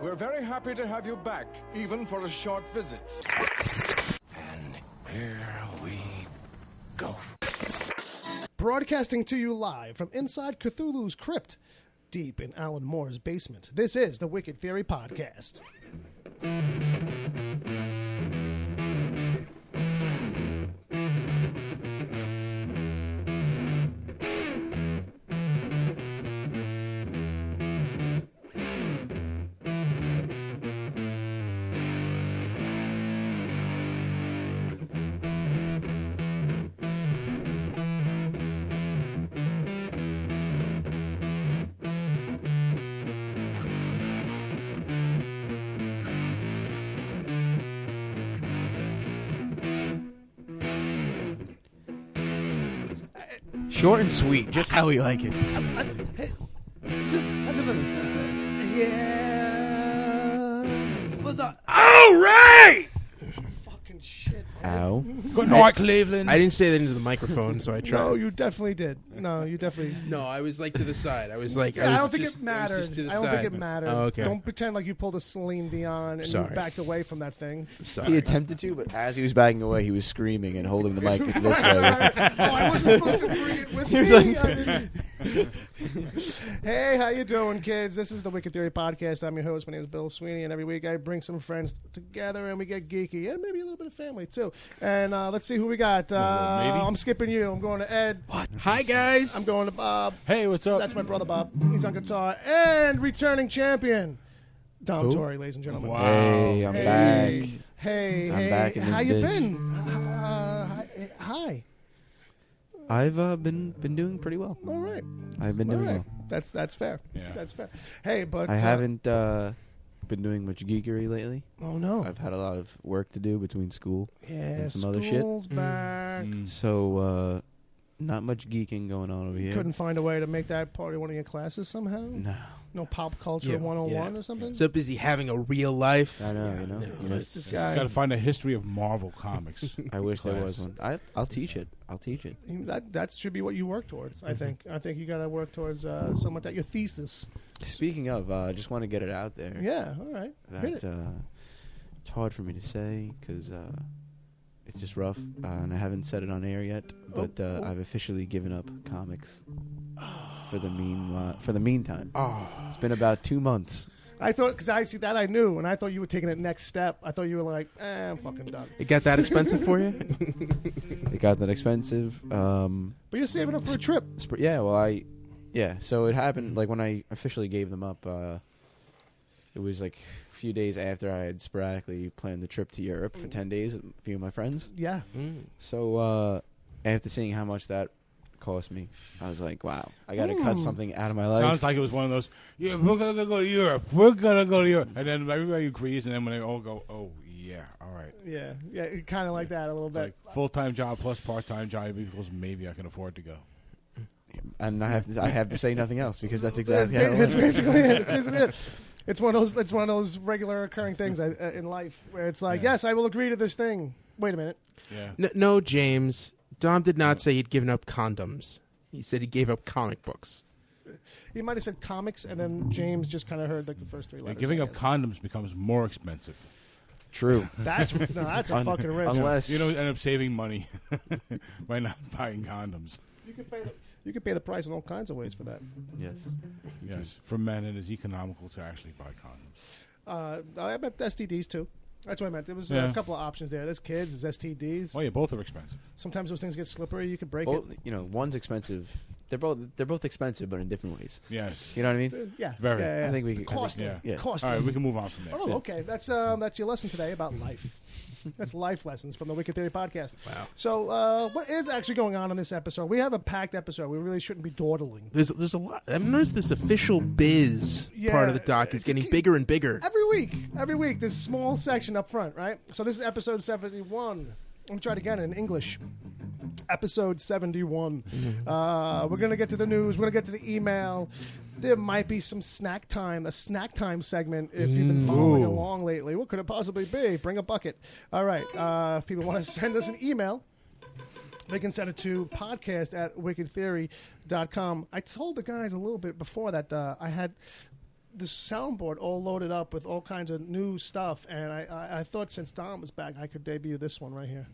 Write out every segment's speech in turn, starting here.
We're very happy to have you back, even for a short visit. And here we go. Broadcasting to you live from inside Cthulhu's crypt, deep in Alan Moore's basement. This is the Wicked Theory Podcast. Short and sweet, just how we like it. All right! Fucking shit. Ow. Good night, Cleveland. I didn't say that into the microphone, so I tried. No, you definitely did. No, you definitely... No, I was like to the side. I was like... I don't think it mattered. I don't think it mattered. Oh, okay. Don't pretend like you pulled a Celine Dion and you backed away from that thing. Sorry. He attempted to, but as he was backing away, he was screaming and holding the mic this way. I wasn't supposed to bring it with me. Hey, how you doing, kids? This is the Wicked Theory Podcast. I'm your host. My name is Bill Sweeney, and every week I bring some friends together and we get geeky and maybe a little bit of family too. And let's see who we got. I'm skipping you. I'm going to Ed. What? Hi, guys. I'm going to Bob. Hey, what's up? That's my brother Bob. He's on guitar. And returning champion, Dom Torrey, ladies and gentlemen. Wow. Hey, I'm back. Hey, I'm back in this how you bitch. been? Hi. I've been doing pretty well. All right. I've been doing well. That's fair. Yeah. That's fair. Hey, but I haven't been doing much geekery lately. Oh no. I've had a lot of work to do between school Yeah, and some other shit. school's back. So not much geeking going on over here. Couldn't find a way to make that part of one of your classes somehow? No. No pop culture Yeah, 101 yeah. or something? So busy having a real life. I know, you know. This guy. Got to find a history of Marvel comics. I wish there class. was one. I'll teach it. That should be what you work towards, I think. I think you got to work towards something like that. Your thesis. Speaking of, I just want to get it out there. Yeah, all right. Hit That it. it's hard for me to say because it's just rough, and I haven't said it on air yet. But I've officially given up comics for the meantime. It's been about 2 months. I thought, because I see that I knew, and I thought you were taking it next step. I thought you were like, I'm fucking done. It got that expensive for you? It got that expensive. But you're saving up for a trip. So it happened like when I officially gave them up. It was like a few days after I had sporadically planned the trip to Europe for 10 days with a few of my friends. Yeah. So after seeing how much that cost me, I was like, wow, I got to cut something out of my life. Sounds like it was one of those, yeah, we're going to go to Europe. We're going to go to Europe. And then everybody agrees, and then when they all go, oh, yeah, all right. Yeah, kind of like that a little It's bit. like full-time job plus part-time job equals maybe I can afford to go. And I have to say nothing else because that's exactly how it That's went. basically it. That's basically it. It's one of those regular occurring things in life where it's like, yes, I will agree to this thing. Wait a minute. Yeah. No, James. Dom did not say he'd given up condoms. He said he gave up comic books. He might have said comics, and then James just kind of heard like the first three letters. Giving I up guess. condoms becomes more expensive. True. That's a fucking risk. Unless You don't end up saving money by not buying condoms. You could pay the price in all kinds of ways for that. yes. Yes, for men it is economical to actually buy condoms. I bet STDs too. That's what I meant. There was Yeah. a couple of options there. There's kids, there's STDs. Well, yeah, both are expensive. Sometimes those things get slippery. You could break Both, it. one's expensive. They're both expensive, but in different ways. Yes. You know what I mean? Yeah. Very. Yeah, yeah. I think we could- Costly. Yeah. Yeah. Costly. All right, we can move on from there. Oh, okay. That's your lesson today about life. That's life lessons from the Wicked Theory Podcast. Wow. So, what is actually going on in this episode? We have a packed episode. We really shouldn't be dawdling. There's a lot. I've noticed this official biz part of the doc is getting bigger and bigger. Every week, this small section up front, right? So this is episode 71. Let me try it again in English. Episode 71. We're going to get to the news. We're going to get to the email. There might be some a snack time segment if you've been following along lately. What could it possibly be? Bring a bucket. All right. If people want to send us an email, they can send it to podcast@wickedtheory.com. I told the guys a little bit before that I had this soundboard all loaded up with all kinds of new stuff, and I thought since Dom was back, I could debut this one right here.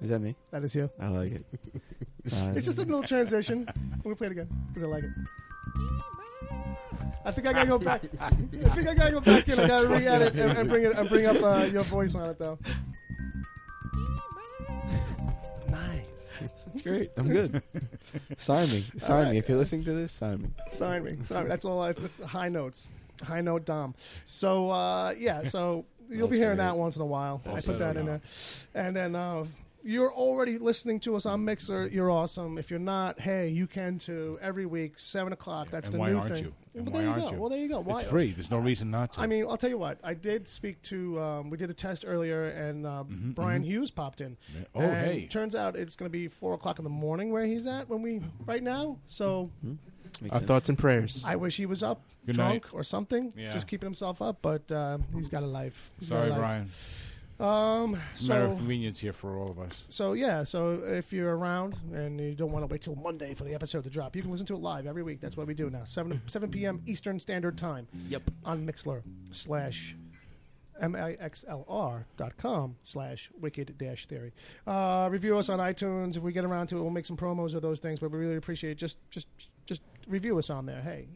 Is that me? That is you. I like it. It's just a little transition. We'll play it again because I like it. I think I gotta go back. I gotta re-edit and bring up your voice on it though. Nice. That's great. I'm good. Sign me. Sign me. If you're listening to this, sign me. Sign me. That's all. It's high notes. High note Dom. So so you'll be hearing that once in a while. I put that in there, and then. You're already listening to us on Mixer. You're awesome. If you're not, hey, you can too. Every week, 7 o'clock. That's the new thing. You? Well, there you go. Well, there you go. Why? It's free. There's no reason not to. I mean, I'll tell you what. I did speak to. We did a test earlier, and Brian Hughes popped in. Oh, and hey! Turns out it's going to be 4 o'clock in the morning where he's at right now. So, our thoughts and prayers. I wish he was up, Good drunk night. or something, just keeping himself up. But he's got a life. Sorry, Brian. It's a matter of convenience here for all of us. So if you're around and you don't want to wait till Monday for the episode to drop, you can listen to it live every week. That's what we do now, 7 p.m. Eastern Standard Time. Yep. On Mixlr /mixlr.com/wicked-theory. Review us on iTunes. If we get around to it, we'll make some promos of those things. But we really appreciate just review us on there. Hey,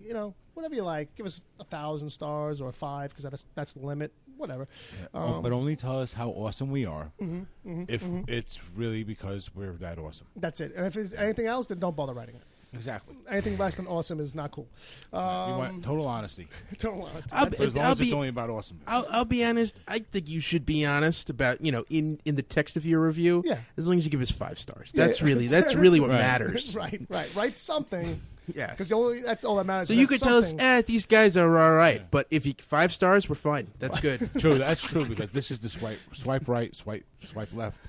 whatever you like. Give us 1,000 stars or 5 because that's the limit. Whatever. But only tell us how awesome we are. If it's really because we're that awesome. That's it. And if it's anything else, then don't bother writing it. Exactly. Anything less than awesome is not cool. We want total honesty. Total honesty. As long as it's only about awesome. I'll be honest. I think you should be honest about in the text of your review. Yeah. As long as you give us 5 stars. That's really what matters. Right. Write something. Yes. Because that's all that matters. So you could tell us, these guys are all right. Yeah. But if you 5 stars, we're fine. That's good. True. That's true because this is the swipe right, swipe left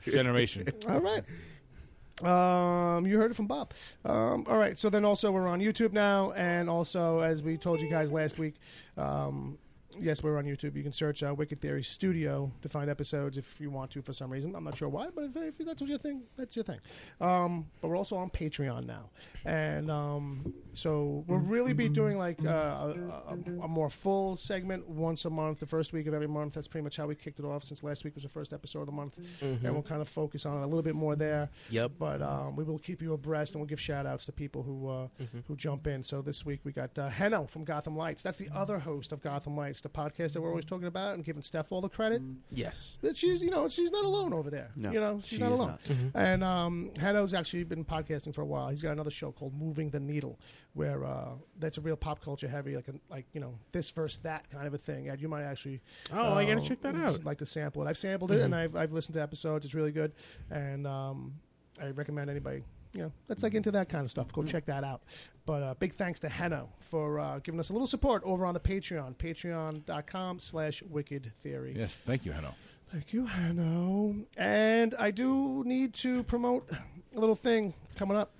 generation. All right. You heard it from Bob. All right. So then also we're on YouTube now, and also as we told you guys last week, yes, we're on YouTube. You can search Wicked Theory Studio to find episodes if you want to for some reason. I'm not sure why, but if that's what your thing, that's your thing. But we're also on Patreon now. And so we'll really be doing like a more full segment once a month, the first week of every month. That's pretty much how we kicked it off since last week was the first episode of the month. And we'll kind of focus on it a little bit more there. Yep. But we will keep you abreast, and we'll give shout-outs to people who jump in. So this week we got Henno from Gotham Lights. That's the other host of Gotham Lights, the podcast that we're always talking about and giving Steph all the credit. Yes. But she's not alone over there. No, she's not alone. Not. And Henno's actually been podcasting for a while. He's got another show called Moving the Needle, where that's a real pop culture heavy, like this versus that kind of a thing. Ed, you might actually. Oh, I gotta check that out. Like to sample it. I've sampled it and I've listened to episodes. It's really good, and I recommend anybody. That's like into that kind of stuff. Go check that out. But big thanks to Henno for giving us a little support over on the Patreon, patreon.com/Wicked Theory. Yes, thank you, Henno. Thank you, Henno. And I do need to promote a little thing coming up.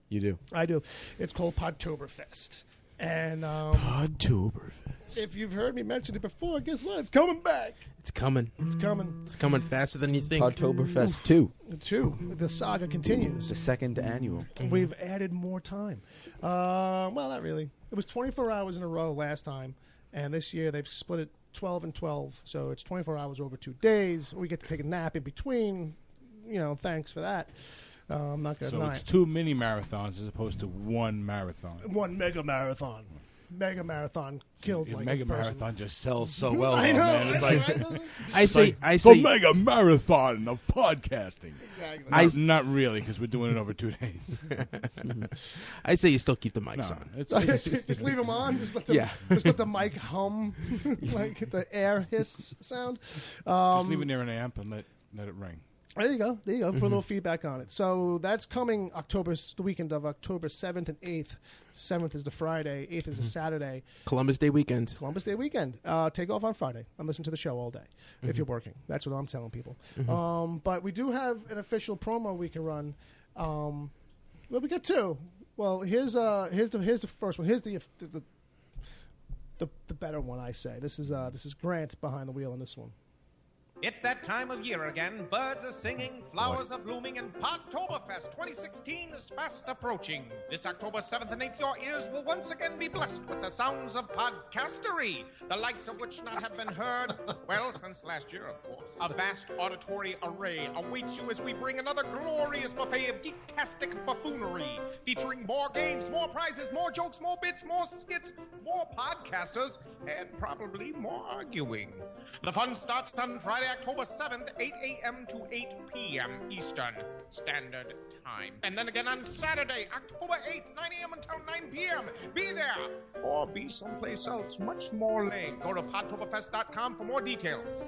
You do. I do. It's called Podtoberfest. And Podtoberfest. If you've heard me mention it before, guess what? It's coming back. It's coming. It's coming. It's coming faster than you think. Podtoberfest 2. 2. The saga continues. The second annual. We've added more time. Well, not really. It was 24 hours in a row last time, and this year they've split it 12 and 12, so it's 24 hours over 2 days. We get to take a nap in between. Thanks for that. I'm not going to deny it's 2 mini marathons as opposed to 1 marathon. 1 mega marathon. Mega marathon killed like mega a person. marathon just sells so well, I know, man. It's like I say the mega marathon of podcasting. Exactly. Not really, because we're doing it over 2 days. I say you still keep the mics on. Just leave them on. Just let the mic hum, like the air hiss sound. Just leave it near an amp and let it ring. There you go. Put a little feedback on it. So that's coming the weekend of October 7th and 8th. 7th is the Friday. 8th is the Saturday. Columbus Day weekend. Take off on Friday and listen to the show all day if you're working. That's what I'm telling people. But we do have an official promo we can run. Well, we got 2. Well, here's the first one. Here's the better one, I say. This is Grant behind the wheel on this one. It's that time of year again. Birds are singing, flowers are blooming, and Podtoberfest 2016 is fast approaching. This October 7th and 8th, your ears will once again be blessed with the sounds of podcastery, the likes of which not have been heard, well, since last year, of course. A vast auditory array awaits you as we bring another glorious buffet of geektastic buffoonery, featuring more games, more prizes, more jokes, more bits, more skits, more podcasters, and probably more arguing. The fun starts on Friday, October 7th, 8 a.m. to 8 p.m. Eastern Standard Time. And then again on Saturday, October 8th, 9 a.m. until 9 p.m. Be there or be someplace else much more lame. Go to podtoberfest.com for more details.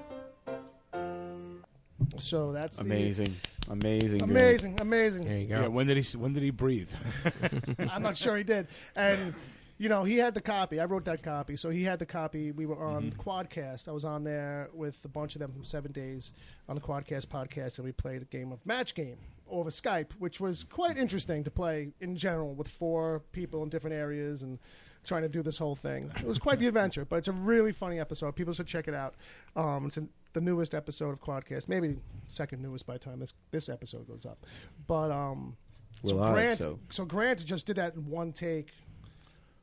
So that's Amazing. Amazing. There you go. Yeah, when did he breathe? I'm not sure he did. And, you know, he had the copy. I wrote that copy. So he had the copy. We were on Quadcast. I was on there with a bunch of them from 7 Days on the Quadcast podcast, and we played a game of Match Game over Skype, which was quite interesting to play in general with 4 people in different areas and trying to do this whole thing. It was quite the adventure, but it's a really funny episode. People should check it out. It's the newest episode of Quadcast, maybe second newest by the time this episode goes up. But so Grant just did that in one take,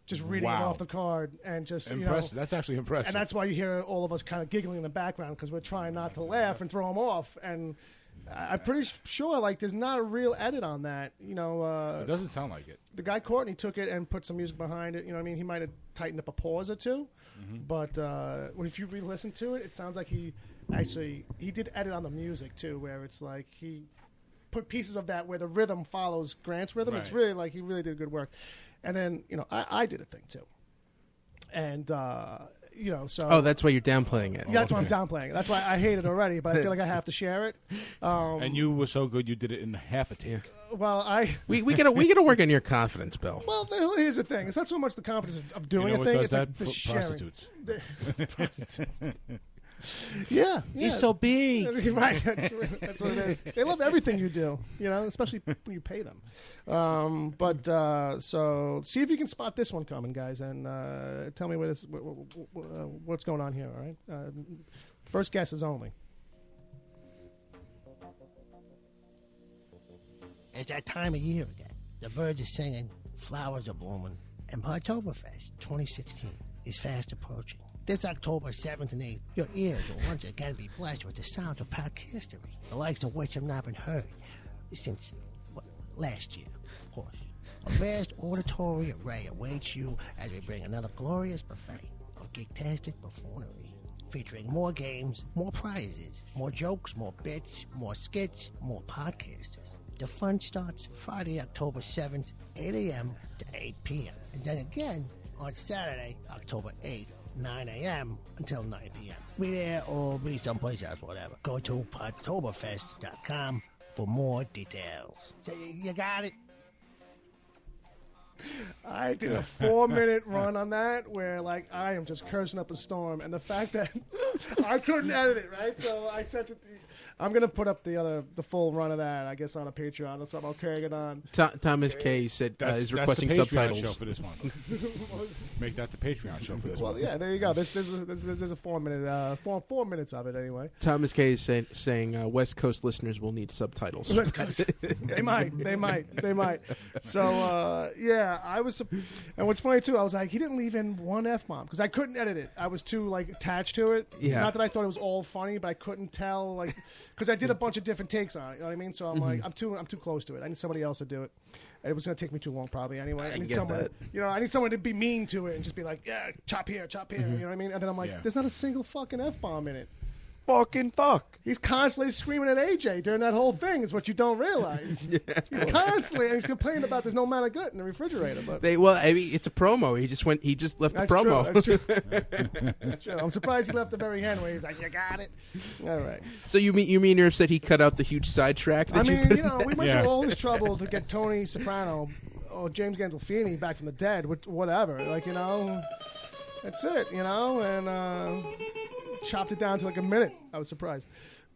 just reading it off the card and just impressive. That's actually impressive. And that's why you hear all of us kind of giggling in the background because we're trying not to laugh and throw them off. And I'm pretty sure like there's not a real edit on that. You know, it doesn't sound like it. The guy Courtney took it and put some music behind it. You know what I mean? He might have tightened up a pause or two, but if you re-listen to it, it sounds like he did edit on the music too, where it's like he put pieces of that where the rhythm follows Grant's rhythm. Right. It's really like he really did good work. And then I did a thing too, and so that's why you're downplaying it. Yeah, that's why I'm downplaying it. That's why I hate it already, but I feel like I have to share it. And you were so good, you did it in half a take. Well, we gotta work on your confidence, Bill. Well, here's the thing: it's not so much the confidence of doing a thing; it's like the sharing. Prostitutes. Yeah. You're so big. Right, that's what it is. They love everything you do, especially when you pay them. So see if you can spot this one coming, guys, and tell me what's going on here, all right? First guesses only. It's that time of year again. The birds are singing, flowers are blooming, and Podtoberfest 2016 is fast approaching. This October 7th and 8th, your ears will once again be blessed with the sounds of podcastery, the likes of which have not been heard since last year, of course. A vast auditory array awaits you as we bring another glorious buffet of geektastic buffoonery, featuring more games, more prizes, more jokes, more bits, more skits, more podcasters. The fun starts Friday, October 7th, 8 a.m. to 8 p.m. And then again on Saturday, October 8th, 9 a.m. until 9 p.m. Be there or be someplace else, whatever. Go to podtoberfest.com for more details. So you got it? I did a 4-minute run on that where, like, I am just cursing up a storm. And the fact that I couldn't edit it, right? So I sent it. I'm going to put up the full run of that, I guess, on a Patreon or something. I'll tag it on. Thomas K. said is requesting that's the Patreon subtitles. show for this one. Make that the Patreon show for this one. Well, yeah, there you go. There's a 4-minute, 4 minutes of it anyway. Thomas K. is saying West Coast listeners will need subtitles. West Coast. They might. So, yeah, I was, and what's funny too, I was like, he didn't leave in one F-bomb because I couldn't edit it. I was too attached to it. Yeah. Not that I thought it was all funny, but I couldn't tell because I did a bunch of different takes on it. You know what I mean? So I'm like, I'm too close to it. I need somebody else to do it. And it was going to take me too long probably anyway. I need someone, I need someone to be mean to it and just be like, yeah, chop here, you know what I mean? And then I'm like, there's not a single fucking F-bomb in it. Fucking fuck. He's constantly screaming at AJ during that whole thing. Is what you don't realize. He's constantly, and he's complaining about there's no amount of gut in the refrigerator. But it's a promo. He just left the promo. That's true. I'm surprised he left the very end where he's like, "You got it." All right. So you mean you're upset he cut out the huge sidetrack? We went through all this trouble to get Tony Soprano or James Gandolfini back from the dead, whatever. That's it, and chopped it down to like a minute. I was surprised.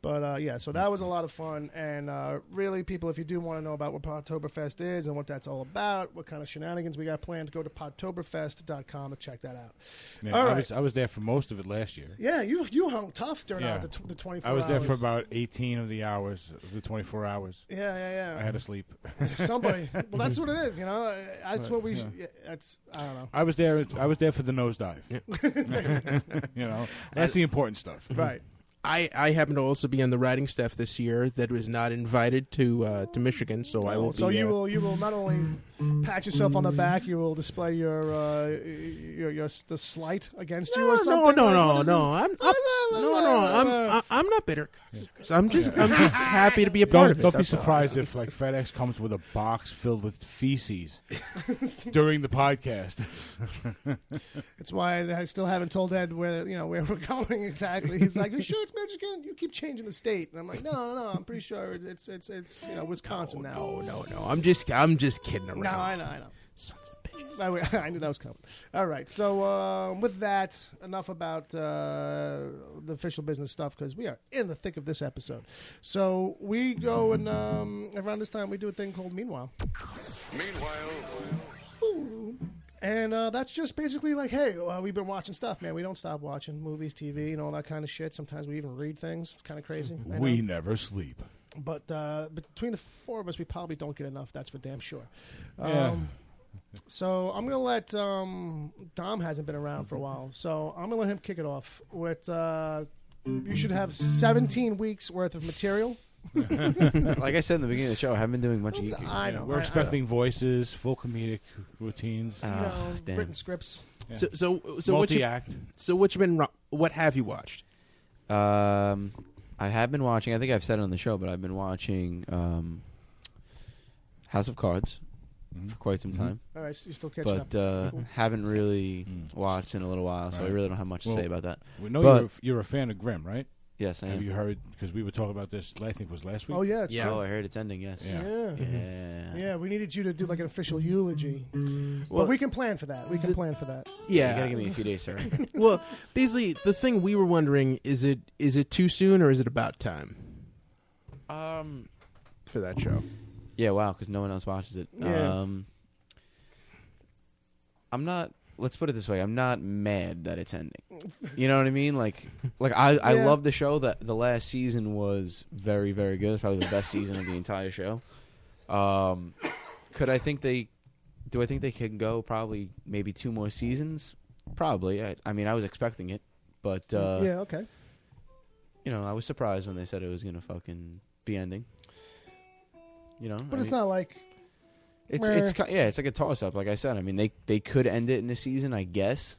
But yeah, so that was a lot of fun, and really, people, if you do want to know about what Podtoberfest is and what that's all about, what kind of shenanigans we got planned, go to podtoberfest.com to check that out. Yeah, All right. I was there for most of it last year. Yeah, you hung tough during Yeah. the 24 hours. I was there for about 18 of the hours, the 24 hours. Yeah. I had to sleep. Somebody. Well, that's what it is, you know. That's what we. Yeah. That's I don't know. I was there for the nosedive. You know, that's the important stuff. Right. I happen to also be on the writing staff this year that was not invited to Michigan, so I will be. So you will not only pat yourself on the back, you will display your the slight against you or something. No. I'm not bitter. So I'm just happy to be a part of it. Don't be surprised if like FedEx comes with a box filled with feces during the podcast. That's why I still haven't told Ed where we're going exactly. He's like, "You sure it's Michigan? You keep changing the state." And I'm like, "No. I'm pretty sure it's Wisconsin now." No. I'm just kidding around. No, I know. Sons of bitches. I knew that was coming. All right. So with that, enough about the official business stuff because we are in the thick of this episode. So we go and around this time we do a thing called Meanwhile. And that's just basically like, hey, we've been watching stuff, man. We don't stop watching movies, TV, and all that kind of shit. Sometimes we even read things. It's kind of crazy. We never sleep. But between the four of us, we probably don't get enough. That's for damn sure. Yeah. So I'm going to let Dom hasn't been around for a while. So I'm going to let him kick it off with you should have 17 weeks worth of material. Like I said in the beginning of the show, I haven't been doing much geeking. I know. We're expecting voices, full comedic routines. Damn. Written scripts. Yeah. So Multi-act. what have you watched? I have been watching. I think I've said it on the show, but I've been watching House of Cards for quite some time. All right, so you're still catching up. But haven't really watched in a little while, so I really don't have much to say about that. We know you're a fan of Grimm, right? Yes, I am. Have you heard? Because we were talking about this. I think it was last week. Oh yeah, it's Oh, true. I heard it's ending. Yes. Yeah. We needed you to do like an official eulogy, Well, but we can plan for that. You gotta give me a few days, sir. Well, basically, the thing we were wondering is it too soon or is it about time for that show? Yeah, wow, because no one else watches it. Yeah. I'm not. Let's put it this way: I'm not mad that it's ending. You know what I mean? Like I love the show. That the last season was very, very good. It's probably the best season of the entire show. Do I think they can go probably maybe 2 more seasons? Probably. I mean, I was expecting it, but yeah, okay. I was surprised when they said it was gonna fucking be ending. But it's not like it's like a toss up. Like I said, I mean they could end it in the season, I guess.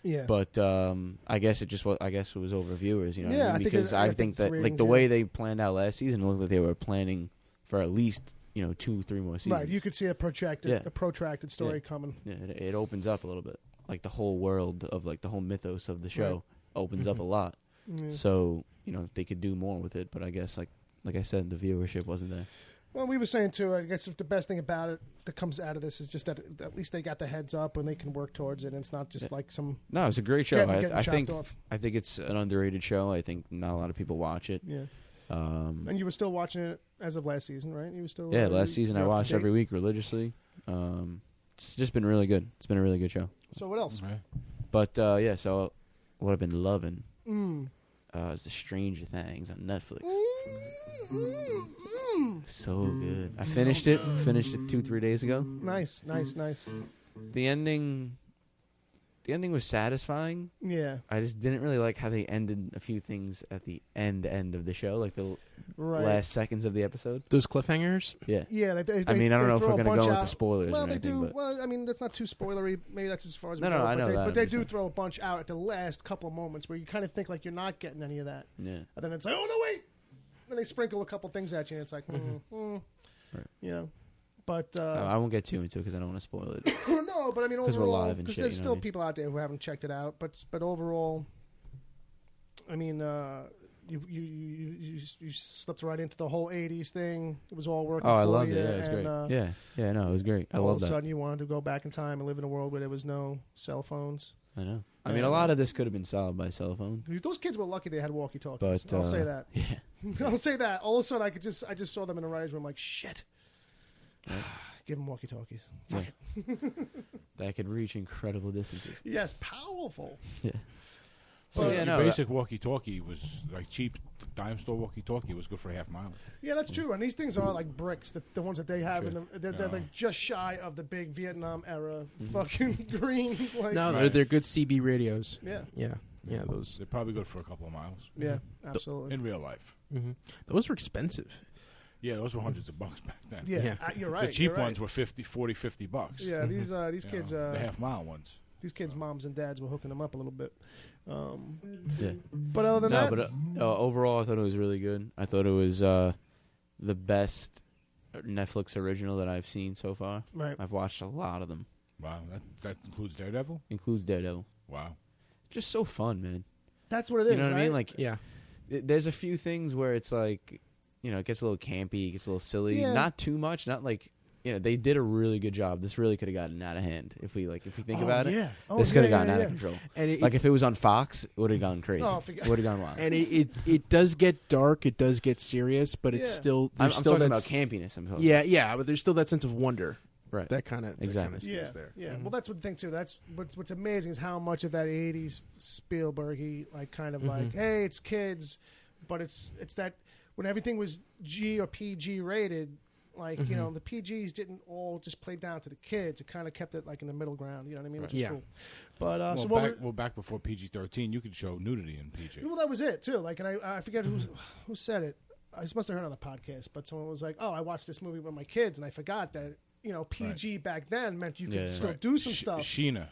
Yeah. But I guess it was over viewers, you know. Yeah, what I mean? Because I think that like the way they planned out last season, it looked like they were planning for at least 2-3 more seasons. Right, you could see a protracted story coming. Yeah, it opens up a little bit, like the whole world of like the whole mythos of the show opens up a lot. Yeah. So they could do more with it, but I guess like I said, the viewership wasn't there. Well, we were saying too. I guess the best thing about it that comes out of this is just that at least they got the heads up and they can work towards it. And it's not just like some. No, it's a great show. Getting I think off. I think it's an underrated show. I think not a lot of people watch it. Yeah. And you were still watching it as of last season, right? You were still. Last season I watched every week religiously. It's just been really good. It's been a really good show. So what else? Right. But so what I've been loving is The Stranger Things on Netflix. So good. I finished it 2-3 days ago. Nice. The ending was satisfying. Yeah. I just didn't really like how they ended a few things at the end of the show, like the last seconds of the episode. Those cliffhangers? Yeah. Yeah. I mean, I don't know if we're going to go into spoilers well, or anything. Well, they do. But Well, I mean, that's not too spoilery. Maybe that's as far as we go. I know that. But they do throw a bunch out at the last couple of moments where you kind of think like you're not getting any of that. Yeah. And then it's like, oh, no, wait. And they sprinkle a couple things at you, and it's like, Right. But I won't get too into it because I don't want to spoil it. no, but I mean, 'Cause we're overall, live and because shit, there's you know still what I mean? people out there who haven't checked it out. But overall, I mean, you slipped right into the whole '80s thing. It was all working. Oh, I for loved you, it. Yeah, it was great. Yeah, no, it was great. I all love of a that. sudden, you wanted to go back in time and live in a world where there was no cell phones. I know. I mean, a lot of this could have been solved by cell phone. Those kids were lucky they had walkie-talkies. But I'll say that. Yeah. Don't say that. All of a sudden, I just saw them in the writer's room. Like shit. Give them walkie-talkies. Yeah. That could reach incredible distances. Yes, powerful. Yeah. So Well, your no, basic walkie-talkie was like cheap dime store walkie-talkie was good for a half mile. Yeah, that's true. And these things are like bricks. The ones that they have, Sure. they're like just shy of the big Vietnam era fucking green. Like, No, Right. they're good CB radios. Yeah. Yeah, those. They're probably good for a couple of miles. Yeah, absolutely. In real life. Mm-hmm. Those were expensive. Yeah, those were hundreds of bucks back then. Yeah, Yeah. You're right. The cheap you're right. ones were $40-$50. Yeah, these You kids, know, the half-mile ones. these kids' moms and dads were hooking them up a little bit. Yeah. But other than that, But overall, I thought it was really good. I thought it was the best Netflix original that I've seen so far. right? I've watched a lot of them. Wow, that includes Daredevil? Includes Daredevil. Wow. Just so fun, man. That's what it is. You know what right? I mean? Like, Yeah. there's a few things where it's like, it gets a little campy, it gets a little silly. Yeah. Not too much. Not like, they did a really good job. This really could have gotten out of hand if we think about it. Yeah. This could have gotten out of control. And Like if it was on Fox, it would have gone crazy. Oh, forget- Would have gone wild. and it does get dark. It does get serious, but it's Yeah. still I'm there's still talking that about campiness. I'm talking. Yeah, but there's still that sense of wonder. Right. That kind of Exactly. stays there. Yeah. Well, that's what the thing too. That's what's amazing is how much of that '80s Spielberg-y, like kind of like, hey, it's kids, but it's that when everything was G or PG rated, like the PGs didn't all just play down to the kids. It kind of kept it like in the middle ground. You know what I mean? Which is Yeah. cool. But Well, so what? back before PG-13, you could show nudity in PG. Well, that was it too. Like, and I forget who said it. I just must have heard on a podcast, but someone was like, "Oh, I watched this movie with my kids, and I forgot that PG back then meant you could still do some stuff." Sheena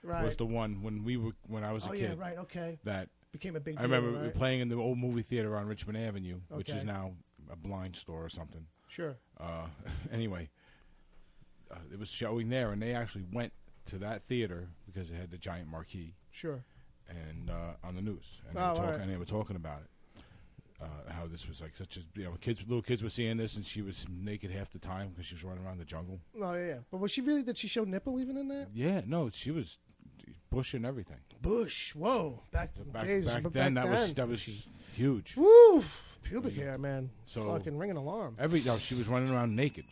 Right. was the one when I was a Oh kid. yeah. Right. Okay. That Became a big. I deal, remember right? playing in the old movie theater on Richmond Avenue, which Okay. is now a blind store or something. Sure. Anyway, it was showing there, and they actually went to that theater because it had the giant marquee Sure. and on the news, and, Oh, all right. they were talking about it. How this was like such as little kids were seeing this, and she was naked half the time because she was running around the jungle. Oh yeah. But was she really? Did she show nipple even in that? Yeah, no, she was bush and everything. Bush. Whoa. Back days. Back but then, back that was huge. Woo. Pubic hair, man. So- Fucking ring an alarm. She was running around naked.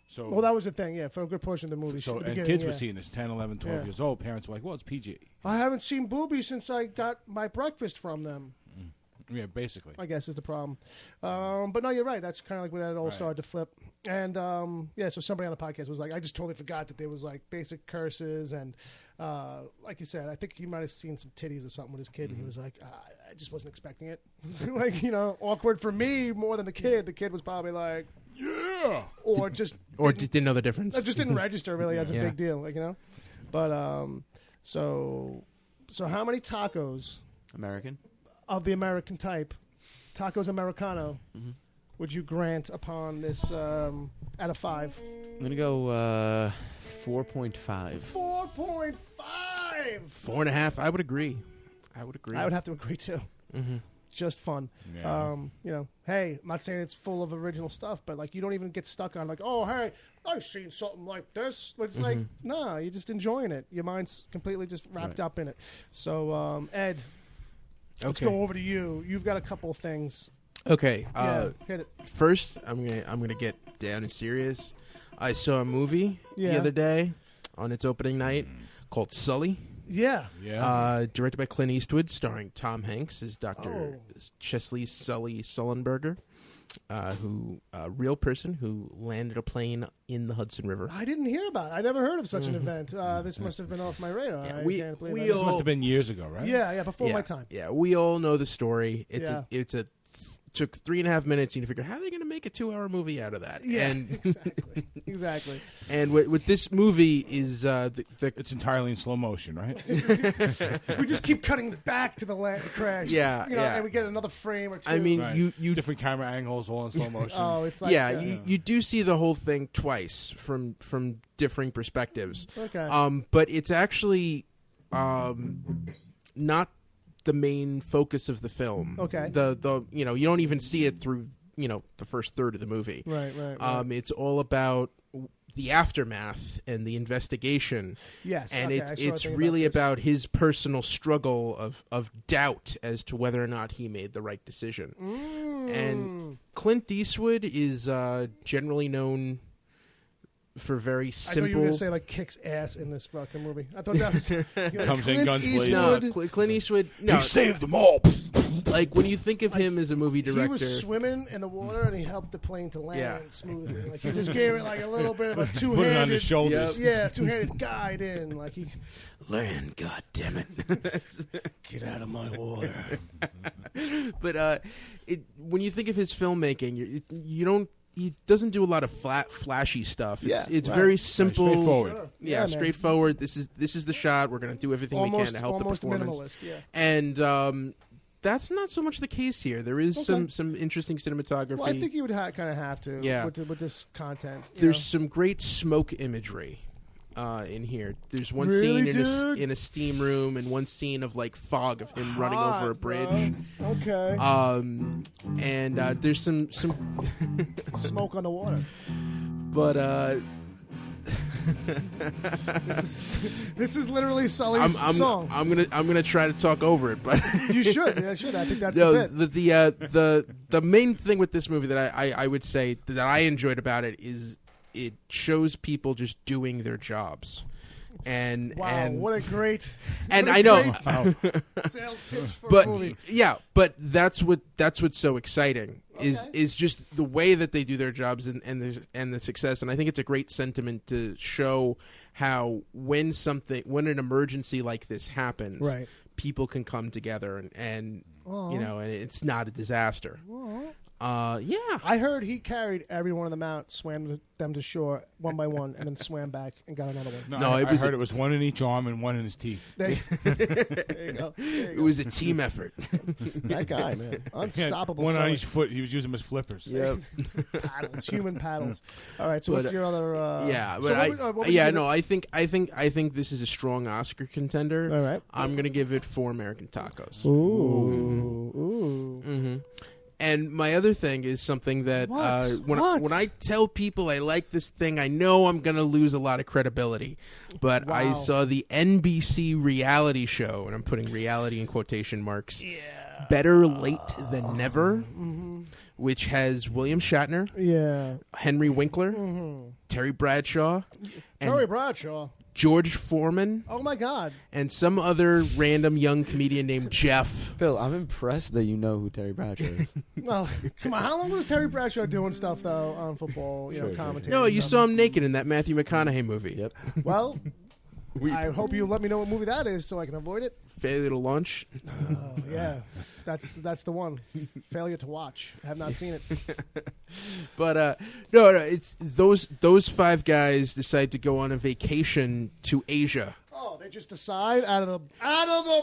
So Well, that was the thing. Yeah, for a good portion of the movie. so the and beginning, kids yeah. were seeing this 10, 11, 12 Yeah. years old. Parents were like, "Well, it's PG." I haven't seen boobies since I got my breakfast from them. Yeah, basically. I guess is the problem. But no, you're right. That's kind of like when that all Right. started to flip. And so somebody on the podcast was like, I just totally forgot that there was like basic curses and like you said, I think he might have seen some titties or something with his kid, and he was like, I just wasn't expecting it. Like awkward for me more than the kid. The kid was probably like, Yeah. or just Didn't know the difference. it just didn't register really as a Yeah. big deal, But so how many tacos American. of the American type, tacos Americano, would you grant upon this out of 5? I'm gonna go 4.5. 4.5. 4.5. I would agree. I would have to agree too. Mm-hmm. Just fun. Yeah. Hey, I'm not saying it's full of original stuff, but like you don't even get stuck on like, oh, hey, I've seen something like this. It's like, nah, you're just enjoying it. Your mind's completely just wrapped up in it. So, Ed, let's Okay. go over to you. You've got a couple of things. Okay. Hit it. First, I'm gonna get down and serious. I saw a movie Yeah. the other day on its opening night called Sully, Yeah. Yeah. directed by Clint Eastwood, starring Tom Hanks as Dr. Oh. Chesley Sully Sullenberger, who a real person who landed a plane in the Hudson River. I didn't hear about it. I never heard of such an event. This must have been off my radar. Yeah, I we- can't believe we that. This all- must have been years ago, right? Yeah, before my time. Yeah, we all know the story. Yeah. Took 3.5 minutes. You need to figure how are they going to make a 2-hour movie out of that? Yeah, and exactly. and what this movie is the It's entirely in slow motion, right? We just keep cutting back to the crash. Yeah, yeah. and we get another frame or two. I mean, Right. you Different camera angles, all in slow motion. oh, it's like yeah, you do see the whole thing twice from differing perspectives. okay. But it's actually not the main focus of the film. Okay. The you don't even see it through the first third of the movie. right. It's all about the aftermath and the investigation. Yes, and okay, I saw a it's thing really about this. about his personal struggle of doubt as to whether or not he made the right decision. And Clint Eastwood is generally known for very simple. I thought you were going to say, like, kicks ass in this fucking movie. I thought that was... Comes in guns blazing. No, Clint Eastwood... No, he saved them all. Like, when you think of him as a movie director... He was swimming in the water, and he helped the plane to land smoothly. Like, he just gave it, like, a little bit of a two-handed... Put it on his shoulders. Yeah, two-handed guide in. Like, he... Land, goddammit. Get out of my water. But when you think of his filmmaking, you don't... He doesn't do a lot of flashy stuff. It's very simple, straightforward. Sure. Yeah, straightforward. This is the shot. We're going to do everything we can to help the performance. Minimalist, yeah. And that's not so much the case here. There is some interesting cinematography. Well, I think you would kind of have to. Yeah. with this content. There's some great smoke imagery in here. There's one Really, scene in a steam room, and one scene of like fog of him running over a bridge. Bro. Okay. And there's some smoke on the water. But this is literally Sully's song. I'm gonna try to talk over it, but you should. Yeah, should. I think that's the bit. The main thing with this movie that I would say that I enjoyed about it is it shows people just doing their jobs. And what a great I know sales pitch for a movie. Yeah, but that's what's so exciting is just the way that they do their jobs and the success. And I think it's a great sentiment to show how when an emergency like this happens, right, people can come together and and it's not a disaster. Yeah. I heard he carried every one of them out, swam them to shore one by one, and then swam back and got another one. No, I heard it was one in each arm and one in his teeth. There you go. It was a team effort. That guy, man, unstoppable. One on each foot. He was using them as flippers. Yep. Paddles, human paddles. All right. So what's your other? I think this is a strong Oscar contender. All right. I'm gonna give it 4 American Tacos. Ooh. Mm-hmm. And my other thing is something that when I tell people I like this thing, I know I'm going to lose a lot of credibility. But I saw the NBC reality show, and I'm putting reality in quotation marks, Better Late Than Never, which has William Shatner, Henry Winkler, Terry Bradshaw, George Foreman. Oh, my God. And some other random young comedian named Jeff. Phil, I'm impressed that you know who Terry Bradshaw is. Well, come on. How long was Terry Bradshaw doing stuff, though, on football, commentating? No, you saw him naked in that Matthew McConaughey movie. Yep. Well, I hope you let me know what movie that is so I can avoid it. Failure to Launch. Oh, yeah. That's the one. Failure to Watch. I have not seen it. But no, it's those 5 guys decide to go on a vacation to Asia. Oh, they just decide out of the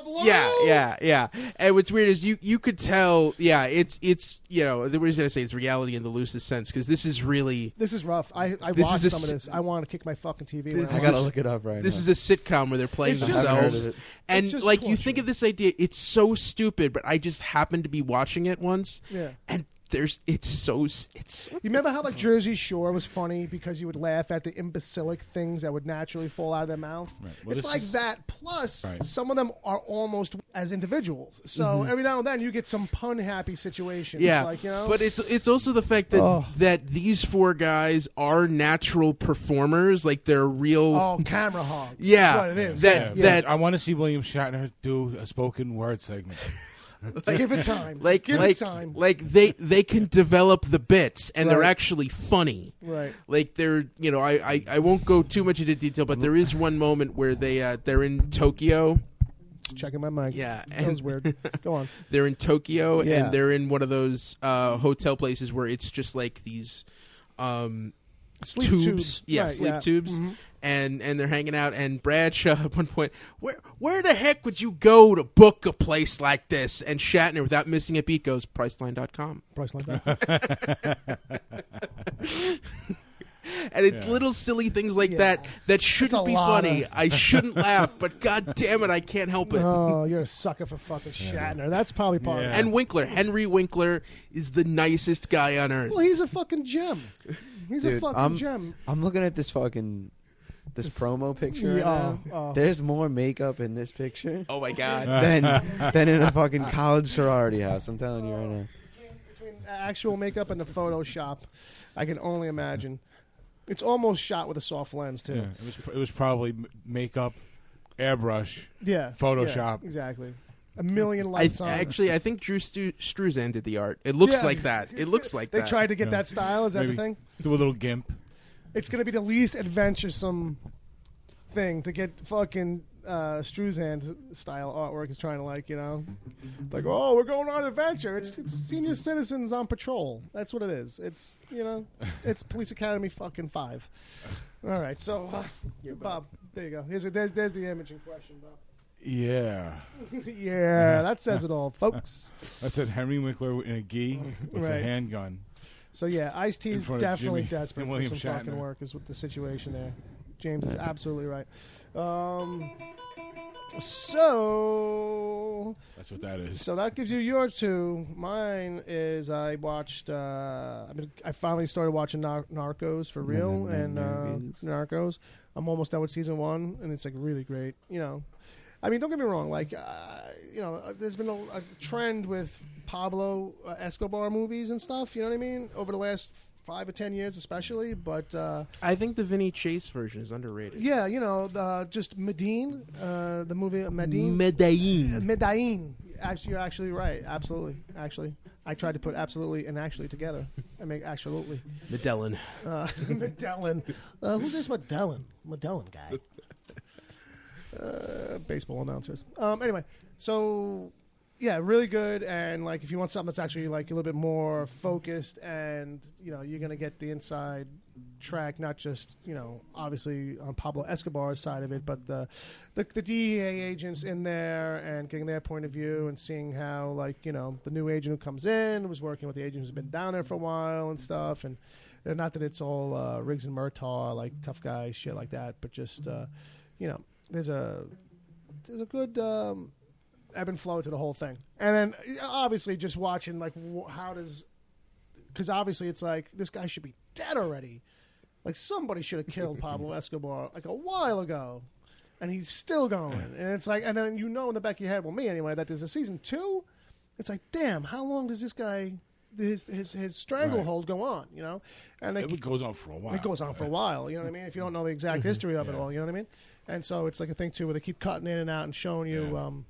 blue. Yeah. And what's weird is you could tell. Yeah, it's the reason I say it's reality in the loosest sense because this is rough. I watched some of this. I want to kick my fucking TV. I gotta look it up right now. This is a sitcom where they're playing themselves, and like you think of this idea, it's so stupid, but I just happened to be watching it once, and. It's so you remember how like Jersey Shore was funny because you would laugh at the imbecilic things that would naturally fall out of their mouth. Right. Well, it's like that. Plus, some of them are almost as individuals. So every now and then you get some pun happy situations. Yeah, like, but it's also the fact that that these 4 guys are natural performers. Like they're real camera hogs. Yeah, that's what it is. That I want to see William Shatner do a spoken word segment. Give it time. Give it time. Like they can develop the bits, and they're actually funny. Right. Like they're I won't go too much into detail, but there is one moment where they're in Tokyo. Just checking my mic. Yeah, that was weird. Go on. They're in Tokyo, and they're in one of those hotel places where it's just like these. Sleep tubes. Yeah, sleep tubes. Mm-hmm. And they're hanging out, and Bradshaw at one point, where the heck would you go to book a place like this? And Shatner, without missing a beat, goes, Priceline.com. Priceline.com. And it's little silly things like that shouldn't be funny. I shouldn't laugh, but God damn it, I can't help it. Oh, you're a sucker for fucking Shatner. That's probably part of it. And Winkler. Henry Winkler is the nicest guy on earth. Well, he's a fucking gem. He's a fucking gem. I'm looking at this promo picture right now. There's more makeup in this picture. Oh my God. than in a fucking college sorority house. I'm telling you right now. actual makeup and the Photoshop, I can only imagine. It's almost shot with a soft lens too. Yeah, it was probably makeup, airbrush, Photoshop. Yeah, exactly. A million lights on. Actually, I think Drew Struzan did the art. It looks like that. It looks like they that. They tried to get that style. Is that the thing? Do a little gimp. It's going to be the least adventuresome thing to get fucking Struzan style artwork is trying to like, oh, we're going on an adventure. It's senior citizens on patrol. That's what it is. It's, it's Police Academy fucking 5. All right, so Bob, there you go. There's the imaging question, Bob. Yeah. Yeah, that says it all, folks. That's it. Henry Winkler in a gi with a handgun. So yeah, Ice-T is definitely desperate for some Shatner. fucking work. Is what the situation there. James is absolutely right. So that's what that is. So that gives you your 2. Mine is I watched. I finally started watching Narcos for real, and Narcos. I'm almost done with season 1, and it's like really great. I mean, don't get me wrong. Like, there's been a trend with Pablo Escobar movies and stuff. You know what I mean? Over the last 5 or 10 years, especially. But I think the Vinny Chase version is underrated. Yeah, just Medellin, the movie Medellin. You're actually right. Absolutely. Actually, I tried to put absolutely and actually together. I make absolutely. Medellin. Medellin. Who's this Medellin? Medellin guy. Baseball announcers. Anyway, so yeah, really good. And like, if you want something that's actually like a little bit more focused, and you're gonna get the inside track, not just obviously on Pablo Escobar's side of it, but the DEA agents in there and getting their point of view and seeing how like the new agent who comes in was working with the agent who's been down there for a while and stuff, and not that it's all Riggs and Murtaugh like tough guys shit like that, but just there's a good ebb and flow to the whole thing. And then obviously just watching like because obviously it's like this guy should be dead already. Like somebody should have killed Pablo Escobar like a while ago, and he's still going. And it's like, and then in the back of your head, well, me anyway, that there's a season 2. It's like, damn, how long does this guy his stranglehold go on? And it goes on for a while. It goes on for a while. You know what I mean? If you don't know the exact history of it all, you know what I mean? And so it's like a thing too where they keep cutting in and out and showing you.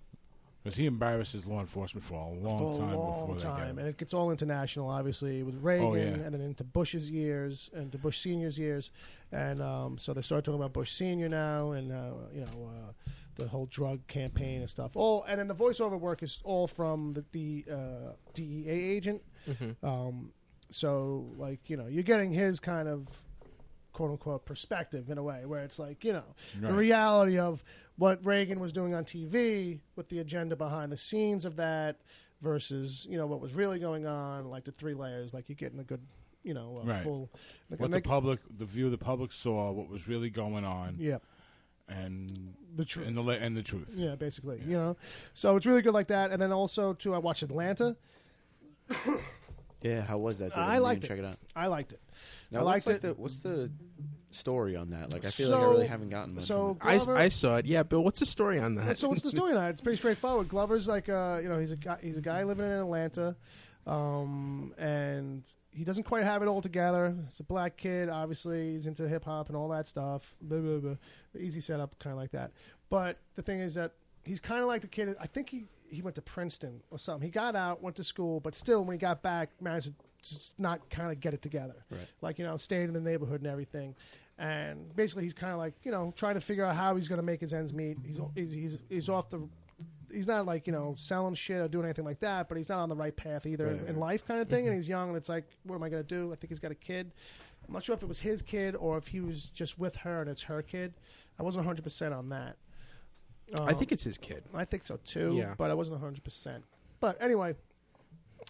Because he embarrasses law enforcement for a long time. And it gets all international, obviously, with Reagan and then into Bush's years and to Bush Senior's years. And so they start talking about Bush Senior now and, the whole drug campaign and stuff. And then the voiceover work is all from the DEA agent. Mm-hmm. So, like, you're getting his kind of quote-unquote perspective in a way where it's like, the reality of what Reagan was doing on TV with the agenda behind the scenes of that versus, what was really going on, like the 3 layers, like you're getting a good, full... Like what the view of the public saw, what was really going on. Yeah. And the truth. And the truth. Yeah, basically, So it's really good like that. And then also, too, I watched Atlanta. Yeah, how was that? I liked it. Check it out. I liked it. Now, what's the story on that? Like, I feel like I really haven't gotten much. So I saw it. Yeah, Bill, what's the story on that? So what's the story on that? It's pretty straightforward. Glover's like, he's a guy living in Atlanta, and he doesn't quite have it all together. He's a black kid. Obviously, he's into hip hop and all that stuff. Blah, blah, blah. Easy setup, kind of like that. But the thing is that he's kind of like the kid. I think he went to Princeton or something. He got out, went to school, but still, when he got back, managed to just not kind of get it together. Right. Like, stayed in the neighborhood and everything. And basically, he's kind of like, trying to figure out how he's going to make his ends meet. He's off the... He's not like, selling shit or doing anything like that, but he's not on the right path either in life kind of thing. And he's young, and it's like, what am I going to do? I think he's got a kid. I'm not sure if it was his kid or if he was just with her and it's her kid. I wasn't 100% on that. I think it's his kid. I think so too, but I wasn't 100%. But anyway,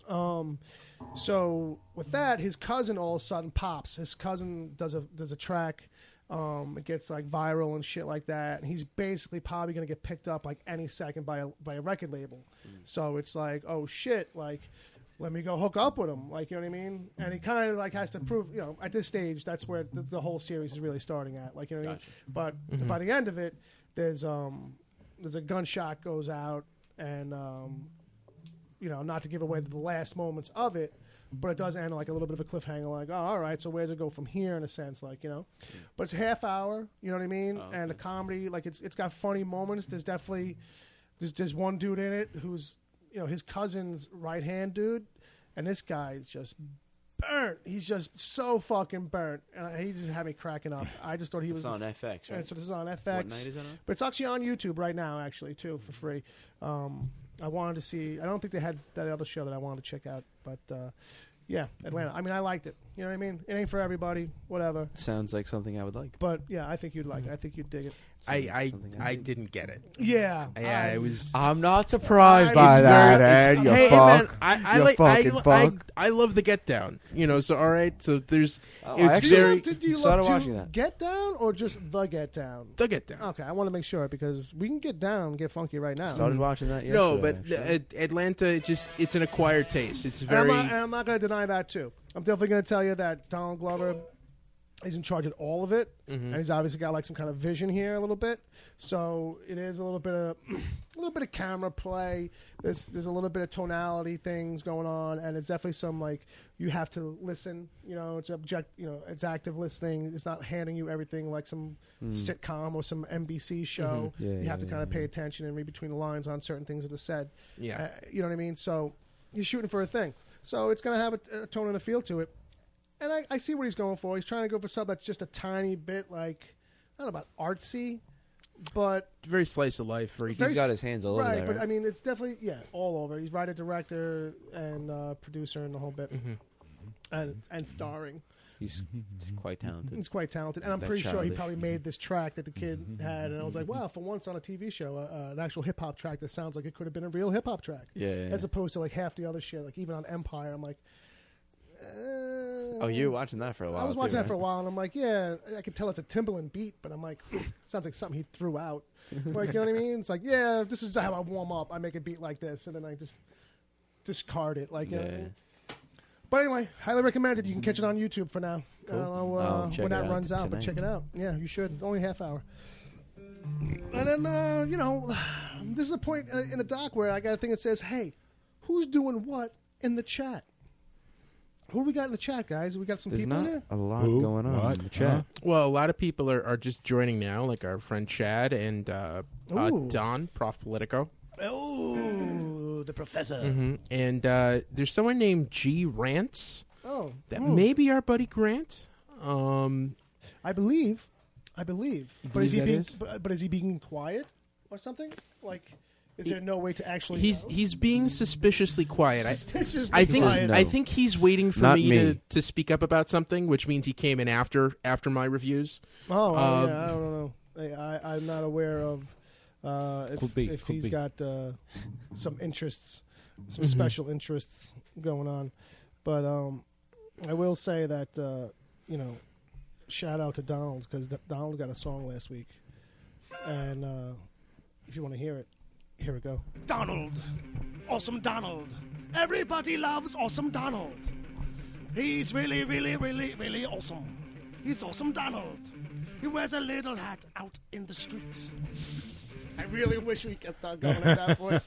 so with that, his cousin all of a sudden pops. His cousin does a track. It gets like viral and shit like that, and he's basically probably gonna get picked up like any second by a record label. So it's like, oh shit, like let me go hook up with him, like, you know what I mean? And he kind of like has to prove, at this stage, that's where the whole series is really starting at, like, you know what I mean? But by the end of it, there's a gunshot goes out, and not to give away the last moments of it, but it does end like a little bit of a cliffhanger. Like, oh, all right, so where does it go from here? In a sense, like but it's a half hour. You know what I mean? Oh, okay. And the comedy, like it's got funny moments. There's definitely there's one dude in it who's his cousin's right hand dude, and this guy is just burnt. He's just so fucking burnt, and he just had me cracking up. I just thought he was. It's on FX, right? And so this is on FX. What night is it on? But it's actually on YouTube right now, actually, too, for free. I wanted to see. I don't think they had that other show that I wanted to check out, but yeah, Atlanta. I mean, I liked it. You know what I mean? It ain't for everybody. Whatever. Sounds like something I would like. But yeah, I think you'd like it. I think you'd dig it. I didn't get it. Yeah. Yeah, it was. I'm not surprised by It's that, very- Ed. You Hey, fuck. man, I You like fucking fuck. I love the Get Down. So all right, so there's Oh, it's actually- very Do you started love to watching that. Get Down or just The Get Down? the Get Down. Okay, I want to make sure because we can get down, get funky right now. Started watching that yesterday. No, but actually. Atlanta, it's an acquired taste. It's And very. I'm not going to deny that too. I'm definitely going to tell you that Donald Glover is in charge of all of it, and he's obviously got like some kind of vision here a little bit. So it is a little bit of camera play. There's a little bit of tonality things going on, and it's definitely some like you have to listen. It's it's active listening. It's not handing you everything like some sitcom or some NBC show. Yeah, you have to yeah, kind of yeah. pay attention and read between the lines on certain things that are said. Yeah. You know what I mean? So he's shooting for a thing. So it's going to have a tone and a feel to it. And I see what he's going for. He's trying to go for something that's just a tiny bit like, I don't know about artsy, but very slice of life. very He's got his hands all over right. that, But right? I mean, it's definitely all over. He's writer, director, and producer, and the whole bit, and starring. He's quite talented. He's quite talented, and I'm That pretty sure he childish. probably made this track that the kid had. And I was like, wow, for once on a TV show, an actual hip hop track that sounds like it could have been a real hip hop track, Yeah. as opposed to like half the other shit. Like even on Empire, I'm like. Oh, you were watching that for a while. I was watching that too, for a while, and I'm like, yeah, I could tell it's a Timbaland beat, but I'm like, sounds like something he threw out. Like, you know what I mean? It's like, yeah, this is how I warm up. I make a beat like this, and then I just discard it. Like, you know what I mean? But anyway, highly recommended. You can catch it on YouTube for now. Cool. I don't know I'll check when it that out runs out, but tonight. check it out. Yeah, you should. Only a half hour. And then, this is a point in the doc where I got a thing that says, hey, who's doing what in the chat? Who do we got in the chat, guys? We got some There's people not in there? a lot Who? going on What? in the chat. Well, a lot of people are just joining now, like our friend Chad and Ooh. Don, Prof Politico. Oh, the professor. And there's someone named G Rants. Oh, That may be our buddy Grant. I believe. But believe is he that being? is? But is he being quiet or something? Like, is there no way to actually? He's being suspiciously quiet. Suspiciously I think quiet. I think he's waiting for Not me me. to speak up about something, which means he came in after my reviews. Oh, yeah. I don't know. I'm not aware of Could be, if could he's be. got some interests, some special interests going on. But I will say that shout out to Donald because Donald got a song last week, and if you want to hear it, here we go. Donald, awesome Donald. Everybody loves awesome Donald. He's really, really, really, really awesome. He's awesome Donald. He wears a little hat out in the streets. I really wish we kept on going at that point.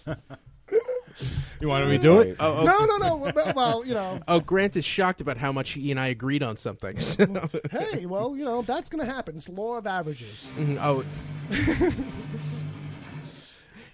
You want me to do it? Oh, No. Well, Oh, Grant is shocked about how much he and I agreed on something. So. Hey, well, that's going to happen. It's law of averages. Oh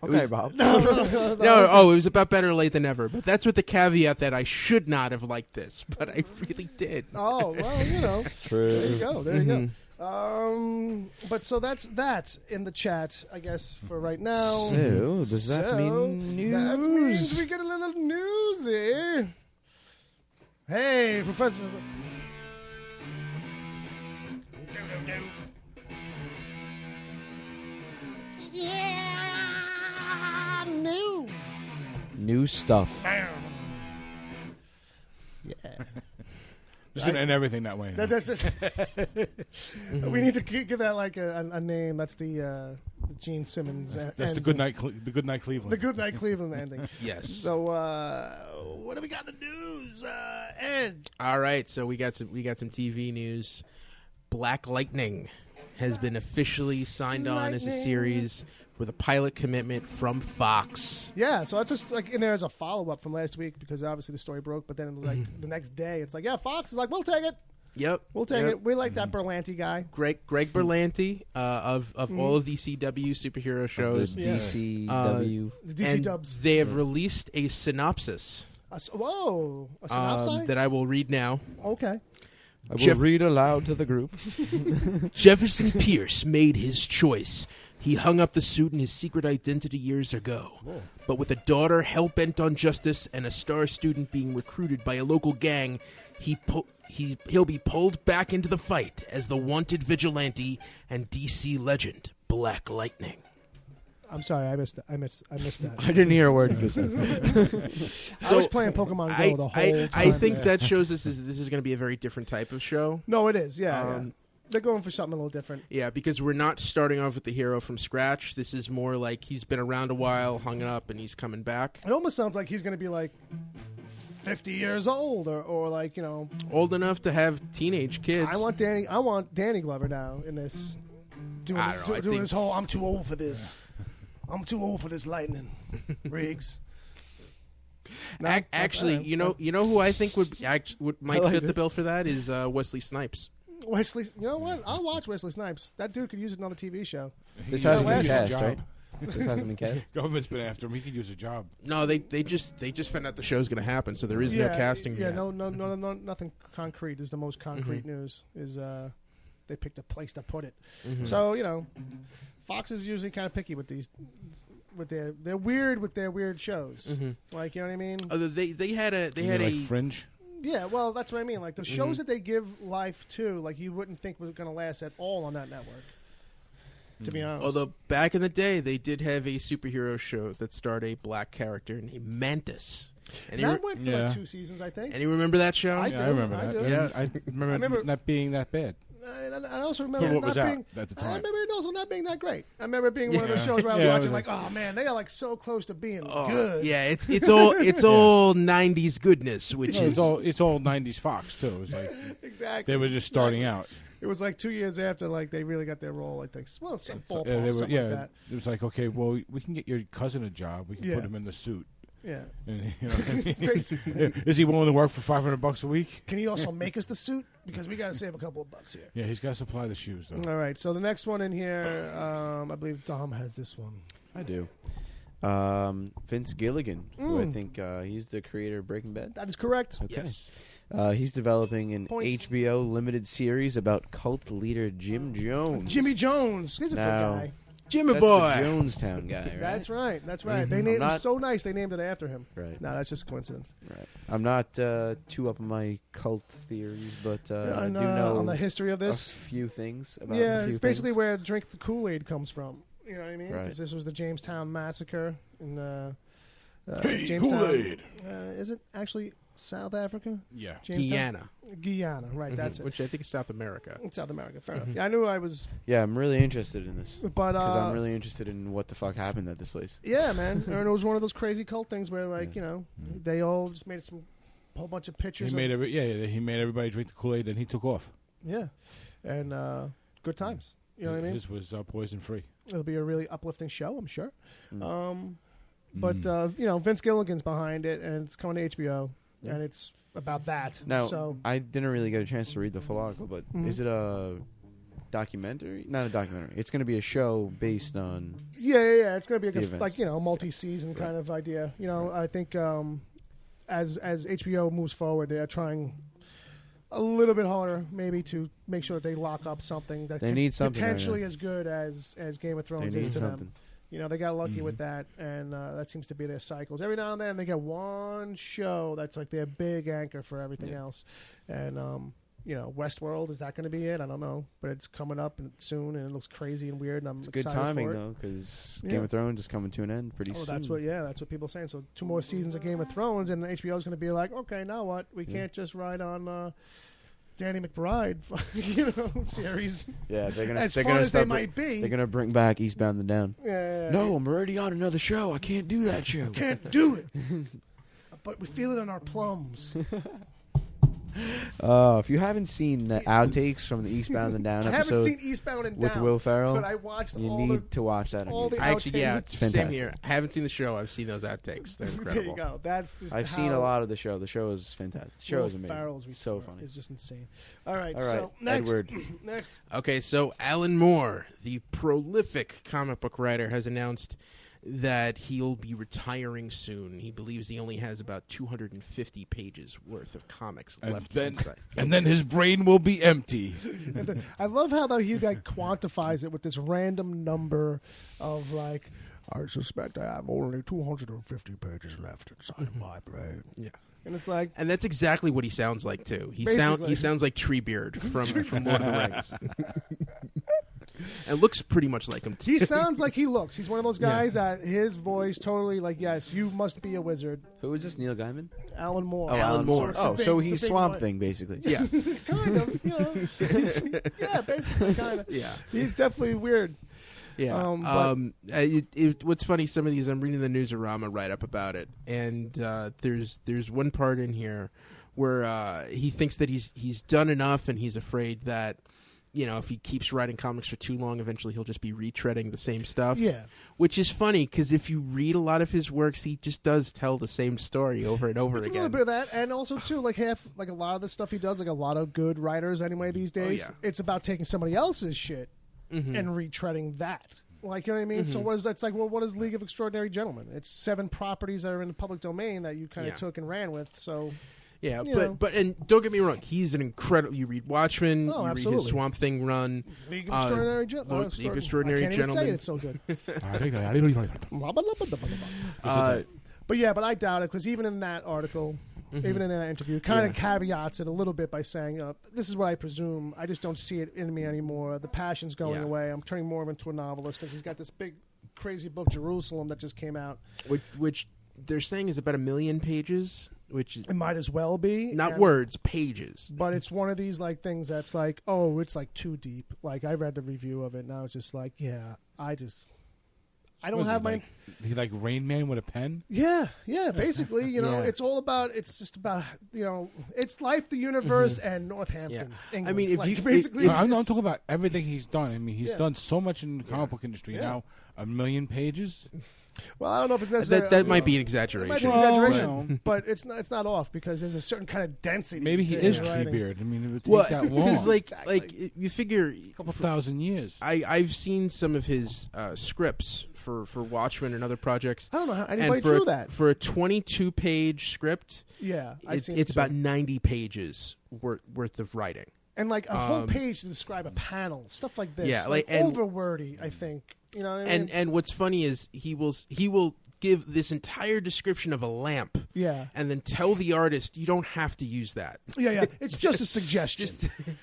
Okay, Bob. no! Oh, it was about better late than never. But that's with the caveat that I should not have liked this, but I really did. Oh, well, True. there you go. There you go. But so that's that in the chat, I guess, for right now. So, does that mean news? That means we get a little newsy. Hey, Professor. Yeah, news. New stuff. Yeah. Just gonna end everything that way. That's just, we need to give that like a name. That's the Gene Simmons. That's ending. the good night. The good night Cleveland. The Good Night Cleveland ending. Yes. So, what do we got in the news, Ed? All right, so we got some TV news. Black Lightning has been officially signed on as a series with a pilot commitment from Fox. Yeah, so it's just like in there as a follow-up from last week because obviously the story broke, but then it was like the next day it's like, yeah, Fox is like, we'll take it. Yep. We'll take it. We like that Berlanti guy. Greg Berlanti of all of the CW superhero shows. The DCW. The DC dubs. They have released a synopsis. A synopsis? That I will read now. Okay. I will read aloud to the group. Jefferson Pierce made his choice. He hung up the suit and his secret identity years ago. Whoa. But with a daughter hell-bent on justice and a star student being recruited by a local gang, he'll be pulled back into the fight as the wanted vigilante and DC legend, Black Lightning. I'm sorry, I missed that. I missed that. I didn't hear a word you said. I was playing Pokemon Go the whole time. I think that shows us this is going to be a very different type of show. No, it is. Yeah. They're going for something a little different. Yeah, because we're not starting off with the hero from scratch. This is more like he's been around a while, hung it up, and he's coming back. It almost sounds like he's going to be like 50 years old or like, you know, old enough to have teenage kids. I want Danny Glover now in this. Doing this whole I'm too old for this. I'm too old for this lightning. Riggs. Actually, you know who I think might fit the bill for that is Wesley Snipes. Wesley, you know what? I'll watch Wesley Snipes. That dude could use another TV show. This hasn't been cast, right? This hasn't been cast. Government's been after him. He could use a job. No, they just found out the show's going to happen, so there is no casting. Yeah, yet. no, nothing concrete is the most concrete news. Is they picked a place to put it. Mm-hmm. So you know, Fox is usually kind of picky with these. They're weird with their weird shows. Mm-hmm. Like, you know what I mean? They had a Fringe. Yeah, well, that's what I mean. Like the shows that they give life to, like you wouldn't think was going to last at all on that network. To be honest. Although back in the day, they did have a superhero show that starred a black character named Mantis. And that went for like 2 seasons, I think. And you remember that show? I remember that. Yeah, I remember not being that bad. I also remember what was out at the time. I remember it also not being that great. I remember it being one of those shows where I was watching like, oh man, they are like so close to being good. Yeah, it's all '90s goodness, which is it's all '90s Fox too. It was like exactly they were just starting out. It was like 2 years after like they really got their role. I think some ballpark, something like that. It was like, okay, well, we can get your cousin a job. We can put him in the suit. Yeah. And, you know what I mean? Is he willing to work for $500 a week? Can he also make us the suit? Because we got to save a couple of bucks here. Yeah, he's got to supply the shoes, though. All right. So the next one in here, I believe Dom has this one. I do. Vince Gilligan, who I think he's the creator of Breaking Bad. That is correct. Okay. Yes. He's developing an HBO limited series about cult leader Jim Jones. Jimmy Jones. He's a good guy. Jimmy That's boy, the Jonestown guy, right? That's right. That's right. Mm-hmm. They named him so nice. They named it after him. Right. No, that's just a coincidence. Right. I'm not too up on my cult theories, but I do know on the history of this a few things about. Yeah, it's basically where Drink the Kool-Aid comes from. You know what I mean? Right. Because this was the Jamestown massacre in Hey, Jamestown. Kool-Aid. Is it actually South Africa? Yeah, Guyana, right? That's it. which I think is South America. It's South America. Fair enough. Yeah, I knew I was. Yeah, I'm really interested in this. But because I'm really interested in what the fuck happened at this place. Yeah, man. And it was one of those crazy cult things where, like, you know, they all just made some whole bunch of pictures. He made everybody drink the Kool-Aid, and he took off. Yeah, and good times. You know what I mean? His was poison free. It'll be a really uplifting show, I'm sure. But you know, Vince Gilligan's behind it, and it's coming to HBO, and it's about that. Now, so I didn't really get a chance to read the full article, but is it a documentary? Not a documentary. It's going to be a show based on. Yeah. It's going to be like you know, multi-season kind of idea. You know, I think as HBO moves forward, they are trying a little bit harder, maybe, to make sure that they lock up something that they need something potentially as good as Game of Thrones is to them. You know, they got lucky with that, and that seems to be their cycles. Every now and then, they get one show that's like their big anchor for everything else. And, you know, Westworld, is that going to be it? I don't know. But it's coming up soon, and it looks crazy and weird, and I'm excited good timing, for it. though, because Game of Thrones is coming to an end pretty soon. That's what people are saying. So 2 more seasons of Game of Thrones, and HBO is going to be like, okay, now what? We can't just ride on... Danny McBride, you know, series. Yeah, they're gonna. As they're fun gonna as they might be. They're gonna bring back Eastbound and Down. Yeah. No, I'm already on another show. I can't do that show. Can't do it. But we feel it in our plums. If you haven't seen the outtakes from the Eastbound and Down I episode haven't seen Eastbound and with Down, Will Ferrell, but I watched you all need to watch that. all on the YouTube. I actually, yeah, outtakes. it's It's same fantastic. here. I haven't seen the show. I've seen those outtakes. They're incredible. There you go. That's just I've seen a lot of the show. The show is fantastic. The show Will is amazing. Ferrell's It's so retort funny. is just insane. All right, All right, so next, Edward. next. Okay, so Alan Moore, the prolific comic book writer, has announced that he'll be retiring soon. He believes he only has about 250 pages worth of comics left. And then his brain will be empty. I love how though he like quantifies it with this random number of like, I suspect I have only 250 pages left inside of my brain. Yeah. And it's like, And that's exactly what he sounds like too. He Basically. sounds like Treebeard from Lord of the Rings. And looks pretty much like him too. he sounds like he looks. He's one of those guys that his voice totally like, yes, you must be a wizard. Who is this? Neil Gaiman? Alan Moore. Oh, Alan Moore. Oh, It's so the big- he's the big Swamp one. Thing, basically. Yeah. Kind of, you know. Yeah, basically, kind of. Yeah. He's definitely weird. Yeah. What's funny, some of these, I'm reading the Newsarama write-up about it, and there's one part in here where he thinks that he's done enough, and he's afraid that, you know, if he keeps writing comics for too long, eventually he'll just be retreading the same stuff. Yeah. Which is funny, because if you read a lot of his works, he just does tell the same story over and over It's again. a little bit of that, and also too, like a lot of the stuff he does, like a lot of good writers anyway these days. yeah. It's about taking somebody else's shit and retreading that. Like, you know what I mean? So what is that's like? Well, what is League of Extraordinary Gentlemen? It's 7 properties that are in the public domain that you kind of Yeah. took and ran with. So Yeah, you know. but and don't get me wrong, he's an incredible. You read Watchmen, you read absolutely. his Swamp Thing run, League of Extraordinary Gentlemen. League of Extraordinary I can't even say Gentlemen. it, it's so good. Uh, But yeah, but I doubt it because even in that article, even in that interview, kind of caveats it a little bit by saying, "This is what I presume. I just don't see it in me anymore. The passion's going Yeah. away. I'm turning more into a novelist because he's got this big, crazy book, Jerusalem, that just came out. which they're saying is about 1 million pages, which is It might as well be not and- words, pages. but it's one of these like things that's like, oh, it's like too deep. Like I read the review of it, now it's just like, yeah, I don't have my. He like Rain Man with a pen. Yeah, basically, you know, Yeah. it's all about. It's just about, you know, it's life, the universe, and Northampton. Yeah. England. I mean, if like, you- basically, No, I'm it's- talking about everything he's done. I mean, he's Yeah. done so much in the comic book industry Yeah. now. 1 million pages. well, I don't know if it's necessarily That might be an It exaggeration. might be an Well, exaggeration, but it's not off because there's a certain kind of density. Maybe he to is his writing. Treebeard. I mean, it would take Well, that long. because Exactly. like you figure, a couple thousand years. I've seen some of his scripts for Watchmen and other projects. I don't know how And anybody for drew a, that. for a 22-page script, Yeah, it's about 90 pages worth of writing. and like a whole page to describe a panel, stuff like this. Yeah, like and- over wordy. I think you know. What I mean? And what's funny is he will give this entire description of a lamp, yeah, and then tell the artist you don't have to use that. yeah. It's just a suggestion.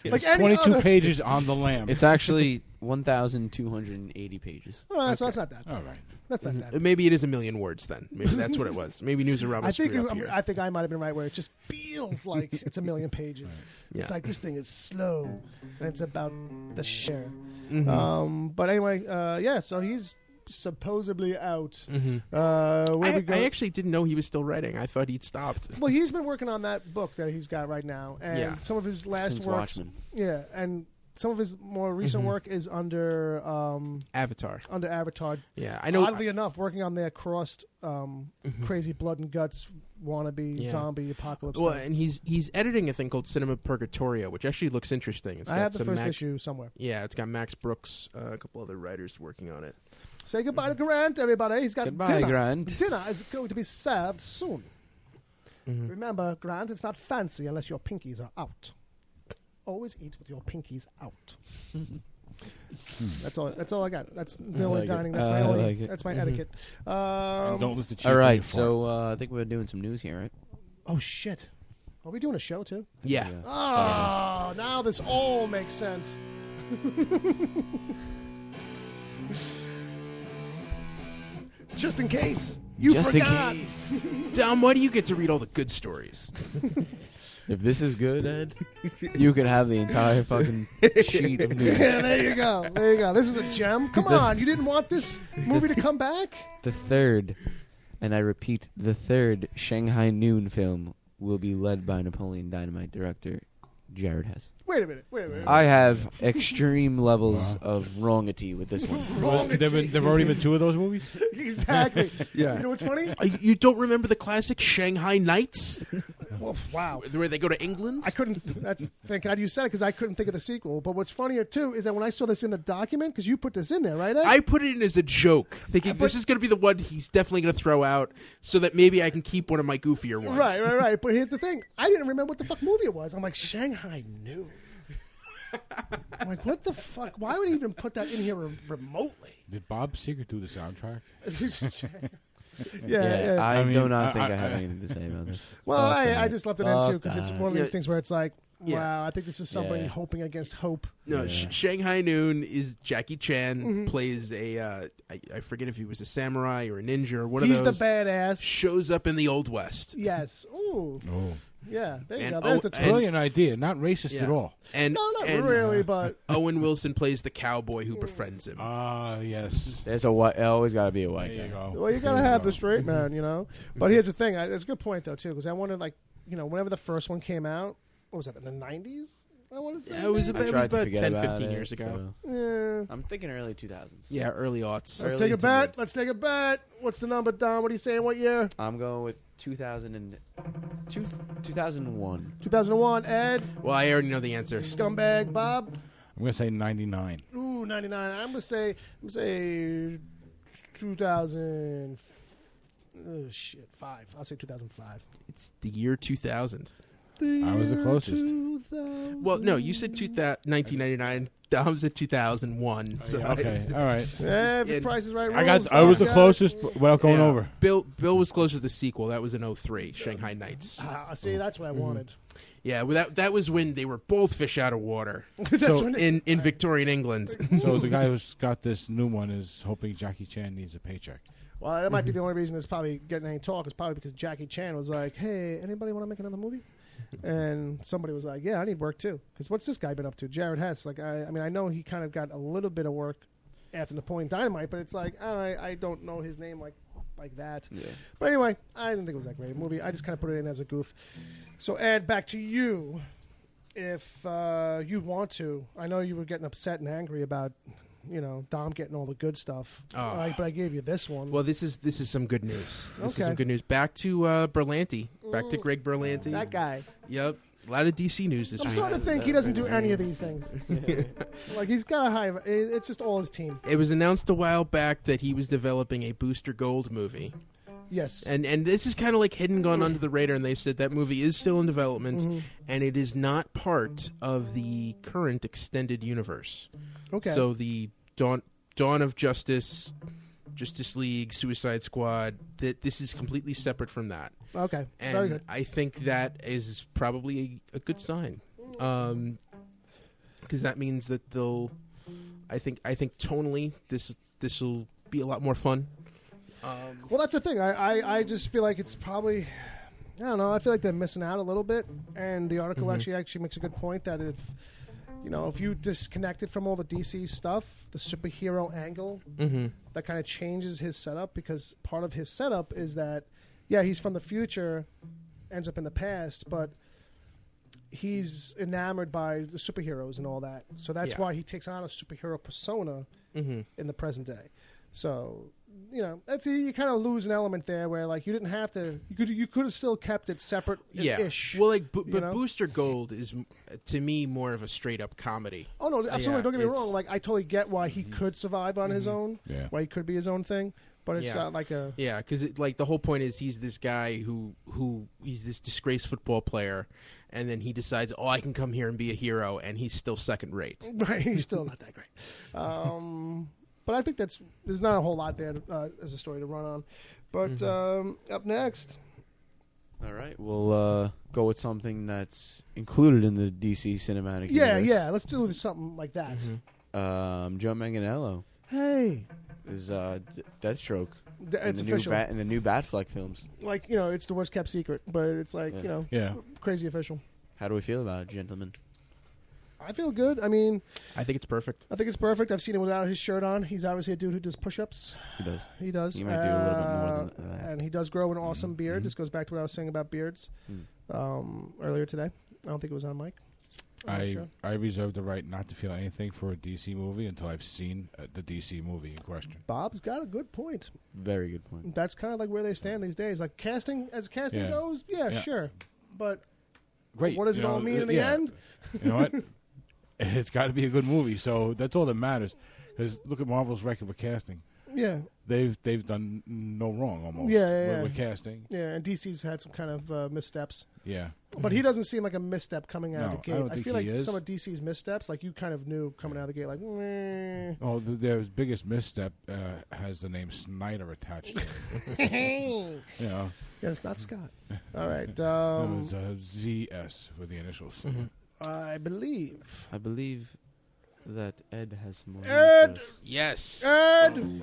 like It's any 22 other- pages on the lamp. It's actually 1,280 pages. Oh, so that's not that. all Bad. right. That's not that. Bad. Maybe it is 1 million words then. Maybe that's what it was. Maybe Newsarama I think screwed up here. I think I might have been right where it just feels like it's 1 million pages. Yeah. It's like this thing is slow, and it's about the share. Mm-hmm. But anyway, yeah. So he's supposedly out. Mm-hmm. Where we go? I actually didn't know he was still writing. I thought he'd stopped. Well, he's been working on that book that he's got right now, and Yeah. some of his last Since work. Watchmen. Yeah, and some of his more recent work is under Avatar. Avatar. Yeah, I know. Oddly enough, working on their crossed crazy blood and guts wannabe Yeah. zombie apocalypse. Well, thing. and he's editing a thing called Cinema Purgatorio, which actually looks interesting. It's I got have the some first Max, issue somewhere. Yeah, it's got Max Brooks, a couple other writers working on it. Say goodbye to Grant, everybody. He's got Goodbye, dinner. Grant. Dinner is going to be served soon. Remember, Grant, it's not fancy unless your pinkies are out. Always eat with your pinkies out. That's all I got. That's the only like it. dining. That's I my only. like it. That's my etiquette. And don't listen to cheap All right, when you so I think we're doing some news here, right? Oh shit! Are we doing a show too? Yeah. Oh, now this all makes sense. Just in case you Just in forgot. Dom, why do you get to read all the good stories? If this is good, Ed, you can have the entire fucking sheet of news. Yeah, there you go. There you go. This is a gem. Come on, you didn't want this movie to come back? The third, and I repeat, the third Shanghai Noon film will be led by Napoleon Dynamite director Jared Hess. Wait a minute. I have extreme levels of wrongity with this one. There've already been 2 of those movies? Exactly. Yeah. You know what's funny? You don't remember the classic Shanghai Nights? Well, wow. Where they go to England? I couldn't. That's thank God you said it because I couldn't think of the sequel. But what's funnier too is that when I saw this in the document, because you put this in there, right, Ed? I put it in as a joke, thinking this is going to be the one he's definitely going to throw out, so that maybe I can keep one of my goofier ones. Right. But here's the thing: I didn't remember what the fuck movie it was. I'm like Shanghai Noon. I'm like, what the fuck? Why would he even put that in here remotely? Did Bob Seger do the soundtrack? Yeah. I do not think I have anything to say about this. Well, I just left it in too because it's one of these Yeah. things where it's like, Yeah. wow, I think this is somebody hoping against hope. No, Shanghai Noon is Jackie Chan plays a I forget if he was a samurai or a ninja or one He's of those. the badass. Shows up in the Old West. Yes. Ooh. Oh. Yeah. There you And go. There's the and- Brilliant idea. Not racist at all. And No, not and, really, but Owen Wilson plays the cowboy who befriends him. Yes. There's a white. Always got to be a white There you guy. go. well, you gotta have the straight man, you know. But here's the thing: it's a good point though too, because I wondered, like, you know, whenever the first one came out, what was that in the '90s? I want to say It was maybe? I about, tried to 10, forget 15 about years it, ago. so- Yeah. I'm thinking early 2000s. Yeah, early aughts. Let's Early take a to bet. mid. Let's take a bet. What's the number, Don? What are you saying? What year? I'm going with 2001. 2001. Ed, Well, I already know the answer. scumbag, Bob. I'm going to say 99. Ooh, 99. I'm gonna say 2000. Oh shit, 5. I'll say 2005. It's the year 2000. I was the closest. Well, no, you said 1999. Dom said 2001. So Okay. All right. Yeah, if the And Price is Right. I was the rules, closest without going Yeah. over. Bill was closer to the sequel. That was in 03, Shanghai Nights. See, that's what I wanted. Yeah, well, that was when they were both fish out of water That's So- when in Victorian England. So the guy who's got this new one is hoping Jackie Chan needs a paycheck. Well, that might be the only reason it's probably getting any talk. Is probably because Jackie Chan was like, "Hey, anybody want to make another movie?" And somebody was like, "Yeah, I need work too." Because what's this guy been up to? Jared Hess. Like, I mean, I know he kind of got a little bit of work after Napoleon Dynamite, but it's like I don't know his name like that. Yeah. But anyway, I didn't think it was that great a movie. I just kind of put it in as a goof. So, Ed, back to you. If you want to, I know you were getting upset and angry about, you know, Dom getting all the good stuff. Oh. But I gave you this one. Well, this is some good news. This is Okay. some good news. Back to Berlanti. Back to Greg Berlanti. that guy. Yep. A lot of DC news this I'm week. starting to think he doesn't do any of these things. Like, he's got a high. It's just all his team. It was announced a while back that he was developing a Booster Gold movie. Yes. And this is kind of like hidden, gone under the radar, and they said that movie is still in development, and it is not part of the current extended universe. Okay. So the Dawn of Justice, Justice League, Suicide Squad, this is completely separate from that. Okay. Very And good. I think that is probably a good sign, because that means that they'll. I think tonally this will be a lot more fun. Well, that's the thing. I just feel like it's probably. I don't know. I feel like they're missing out a little bit, and the article actually makes a good point that if you disconnect it from all the DC stuff, the superhero angle, that kind of changes his setup, because part of his setup is that, yeah, he's from the future, ends up in the past, but he's enamored by the superheroes and all that. So that's why he takes on a superhero persona in the present day. So, you know, you kind of lose an element there where, like, you didn't have to. You could have still kept it separate. Ish. Well, like, but you know? Booster Gold is to me more of a straight up comedy. Oh no, absolutely. Yeah, Don't get me it's- wrong. Like, I totally get why he could survive on his own. Yeah. Why he could be his own thing. But it's Yeah. not like a. Yeah, because like the whole point is he's this guy who he's this disgraced football player, and then he decides, oh, I can come here and be a hero, and he's still second rate. Right, he's still not that great. But I think there's not a whole lot there as a story to run on. But up next, All right, we'll go with something that's included in the DC cinematic universe. yeah, let's do something like that. Joe Manganiello Hey, is Deathstroke it's in official. in the new Batfleck films. Like, you know, it's the worst kept secret, but it's like, Yeah. you know, Yeah. crazy official. How do we feel about it, gentlemen? I feel good. I mean, I think it's perfect. I think it's perfect. I've seen him without his shirt on. He's obviously a dude who does push-ups. He does. He does. He might do a little bit more than that. And he does grow an awesome beard. This goes back to what I was saying about beards earlier today. I don't think it was on mic. I reserve the right not to feel anything for a DC movie until I've seen the DC movie in question. Bob's got a good point. Very good point. That's kind of like where they stand these days. Like casting goes, sure. But great. What does it all mean in the end? You know what? It's got to be a good movie. So that's all that matters. Because look at Marvel's record with casting. Yeah. They've done no wrong almost. With casting. Yeah, and DC's had some kind of missteps. Yeah. But he doesn't seem like a misstep coming out of the gate. I don't think feel like he is. some of DC's missteps, like you kind of knew coming out of the gate, like, meh. Oh, their biggest misstep has the name Snyder attached to it. You know. Yeah, it's not Scott. All right. It was ZS with the initials. I believe that Ed has more Ed! news for us. Yes. Ed!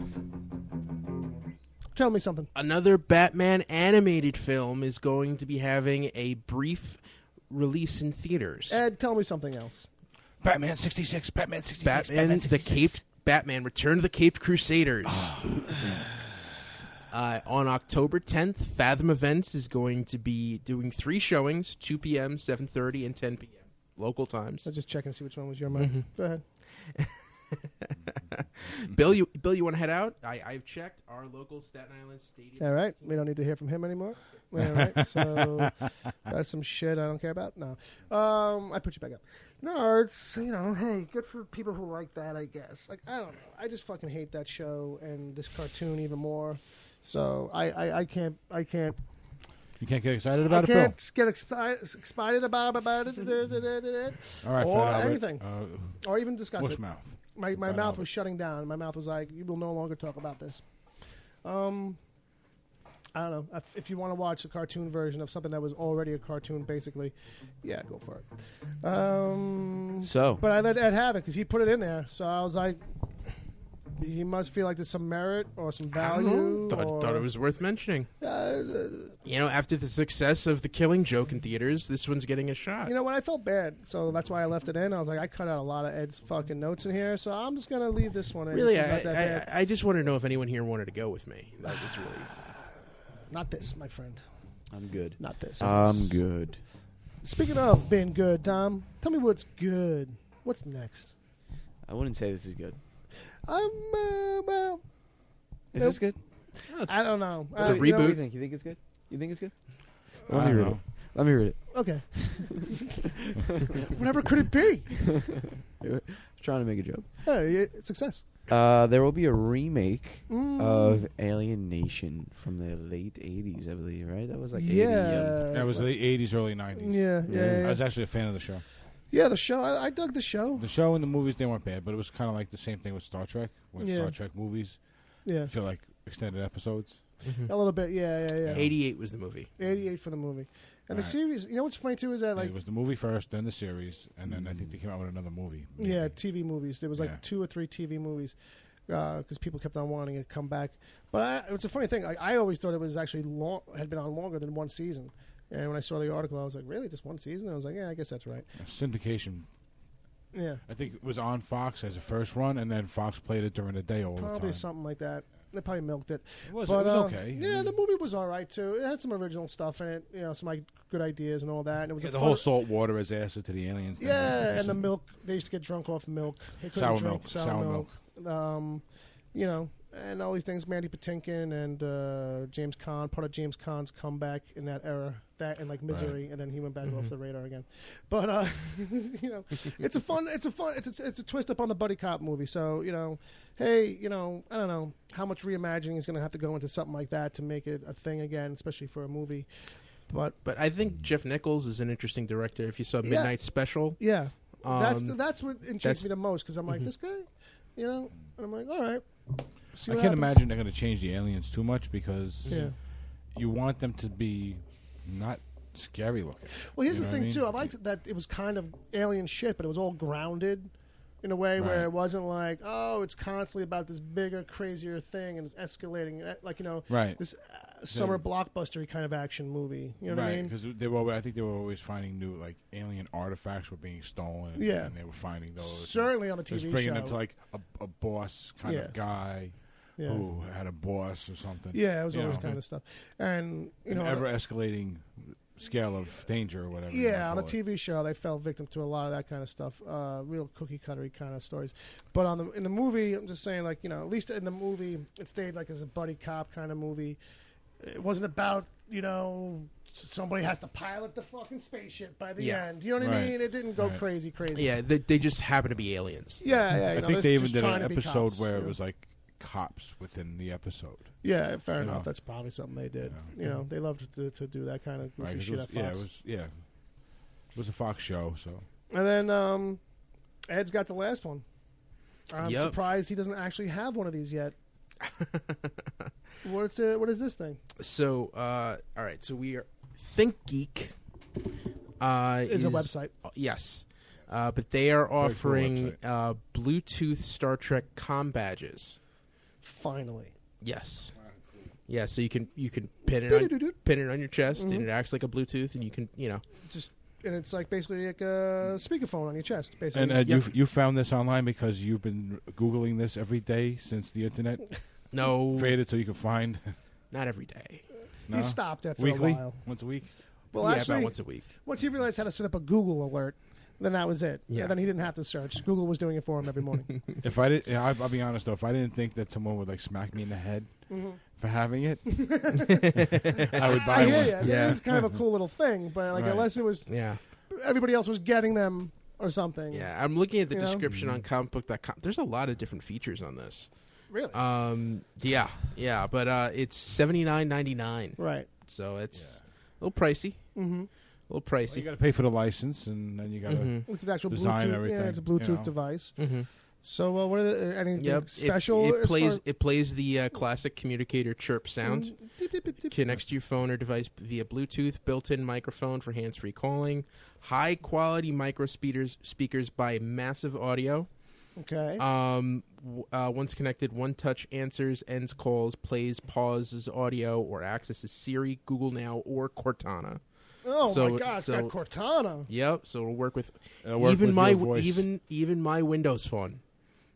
Tell me something. Another Batman animated film is going to be having a brief release in theaters. Ed, tell me something else. Batman 66. Batman 66. Batman Return to the Caped Crusaders. On October 10th, Fathom Events is going to be doing 3 showings, 2 p.m., 7:30, and 10 p.m. local times. I'll just check and see which one was your mind. Go ahead. Bill, you want to head out? I've checked our local Staten Island stadium. All right. We don't need to hear from him anymore. All right. So that's some shit I don't care about. No. I put you back up. No, it's, hey, good for people who like that, I guess. Like, I don't know. I just fucking hate that show and this cartoon even more. So I can't. You can't get excited about it, Bill? I can't Bill? get excited about it. All right, or Fat anything. Or even discuss Bush it. mouth. My mouth was shutting down. My mouth was like, you will no longer talk about this. I don't know. If you want to watch a cartoon version of something that was already a cartoon, basically, yeah, go for it. But I let Ed have it because he put it in there. So I was like, he must feel like there's some merit or some value. Thought it was worth mentioning. After the success of The Killing Joke in theaters, this one's getting a shot. You know what? I felt bad, so that's why I left it in. I was like, I cut out a lot of Ed's fucking notes in here, so I'm just gonna leave this one in. Really, I just want to know if anyone here wanted to go with me. That was really not this, my friend. I'm good. Not this. I'm good. Speaking of being good, Tom, tell me what's good. What's next? I wouldn't say this is good. Well, is this good? I don't know. It's a reboot. What do you think? You think it's good? You think it's good? Let me read it. Let me read it. Okay. Whatever could it be? Trying to make a joke. Hey, success. There will be a remake of Alien Nation from the late 80s, I believe, right? That was like 80. That was the 80s, early 90s. Yeah. I was actually a fan of the show. Yeah, the show. I dug the show. The show and the movies, they weren't bad, but it was kind of like the same thing with Star Trek. Star Trek movies, I feel like extended episodes. A little bit, yeah. 88 was the movie. 88 for the movies. And the series, you know what's funny, too, is that, like... It was the movie first, then the series, and then I think they came out with another movie. Maybe. Yeah, TV movies. There was, 2 or 3 TV movies, because people kept on wanting it to come back. But it's a funny thing. I always thought it was actually had been on longer than 1 season. And when I saw the article, I was like, really? Just 1 season? I was like, yeah, I guess that's right. Syndication. Yeah. I think it was on Fox as a first run, and then Fox played it during the day all the time. Probably something like that. They probably milked it. It was okay. Yeah, the movie was all right, too. It had some original stuff in it, some good ideas and all that. And it was the whole salt water as acid to the aliens thing. Yeah, and the milk. They used to get drunk off milk. Sour milk. And all these things, Mandy Patinkin and James Caan, part of James Caan's comeback in that era, that and like Misery, and then he went back off the radar again. But it's a twist up on the buddy cop movie. So hey, I don't know how much reimagining is going to have to go into something like that to make it a thing again, especially for a movie. But I think Jeff Nichols is an interesting director. If you saw Midnight Special, that's what intrigues me the most because I'm like this guy, and I'm like, all right. I can't imagine they're going to change the aliens too much because you want them to be not scary looking. Well, here's the thing, too. I liked that it was kind of alien shit, but it was all grounded. in a way where it wasn't like, oh, it's constantly about this bigger, crazier thing and it's escalating, like, this summer blockbuster kind of action movie. You know what I mean? Because I think they were always finding new, like, alien artifacts were being stolen. Yeah. And they were finding those. Certainly on the TV show. Bringing them to, like, a boss kind of guy. Yeah. Who had a boss or something. Yeah, it was all this kind of stuff. And, an ever-escalating scale of danger or whatever. Yeah, on the TV show, they fell victim to a lot of that kind of stuff. Real cookie-cuttery kind of stories. But in the movie, I'm just saying, like, at least in the movie, it stayed, like, as a buddy cop kind of movie. It wasn't about, somebody has to pilot the fucking spaceship by the end. You know what I mean? It didn't go crazy. Yeah, they just happen to be aliens. Yeah. I think they even did an episode where it was, like, cops within the episode. Yeah, fair enough. That's probably something they did. Yeah. They loved to do that kind of goofy shit at Fox. It was a Fox show. So, and then Ed's got the last one. I'm surprised he doesn't actually have one of these yet. What is this thing? So, all right. So we are ThinkGeek. Is a website. Yes. But they are offering Bluetooth Star Trek Combages. Finally. Yes. Yeah, so you can pin it on your chest, and it acts like a Bluetooth, and you can and it's like basically like a speakerphone on your chest. Basically. And you found this online because you've been Googling this every day since the internet. No, created so you can find. Not every day. No? He stopped after Weekly? a while. Once a week. Well, actually, about once a week. Once he realized how to set up a Google alert. Then that was it. Yeah. And then he didn't have to search. Google was doing it for him every morning. If I did, I'll be honest though. If I didn't think that someone would like smack me in the head for having it, I would buy one. Yeah, it's kind of a cool little thing, but like unless it was, everybody else was getting them or something. Yeah, I'm looking at the description on comicbook.com. There's a lot of different features on this. Really? Yeah, but it's $79.99. Right. So it's a little pricey. Mm-hmm. A little pricey. Well, you got to pay for the license, and then you got to it's an actual design Bluetooth. Everything. Yeah, it's a Bluetooth device. Mm-hmm. So what are anything special? It plays the classic communicator chirp sound. Connects to your phone or device via Bluetooth. Built-in microphone for hands-free calling. High-quality micro speakers by Massive Audio. Okay. Once connected, one touch answers, ends calls, plays, pauses audio, or accesses Siri, Google Now, or Cortana. Oh my God! It's got Cortana. Yep. So it'll work with even my Windows Phone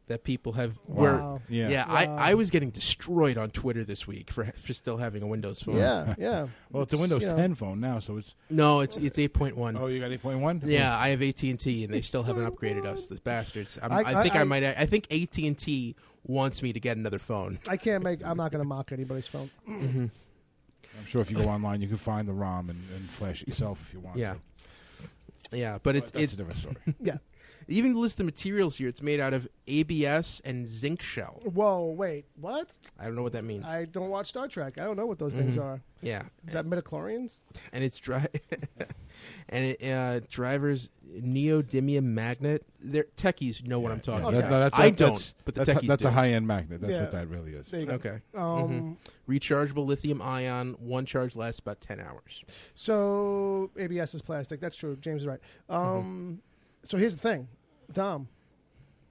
that people have. Wow. I was getting destroyed on Twitter this week for still having a Windows Phone. Yeah. Well, it's a Windows 10 phone now, so it's it's 8.1. Oh, you got 8.1? Yeah, I have AT&T, and they still haven't upgraded us, the bastards. I think AT&T wants me to get another phone. I'm not going to mock anybody's phone. Mm-hmm. I'm sure if you go online, you can find the ROM and flash it yourself if you want to. Yeah, but it's a different story. Yeah. Even list the materials here. It's made out of ABS and zinc shell. Whoa, wait, what? I don't know what that means. I don't watch Star Trek. I don't know what those things are. Yeah. Is that midichlorians? And it's drivers neodymium magnet. They're techies know what I'm talking about. I don't, but the techies That's do. a high-end magnet. That's what that really is. Okay. Rechargeable lithium ion. One charge lasts about 10 hours. So ABS is plastic. That's true. James is right. So here's the thing, Dom.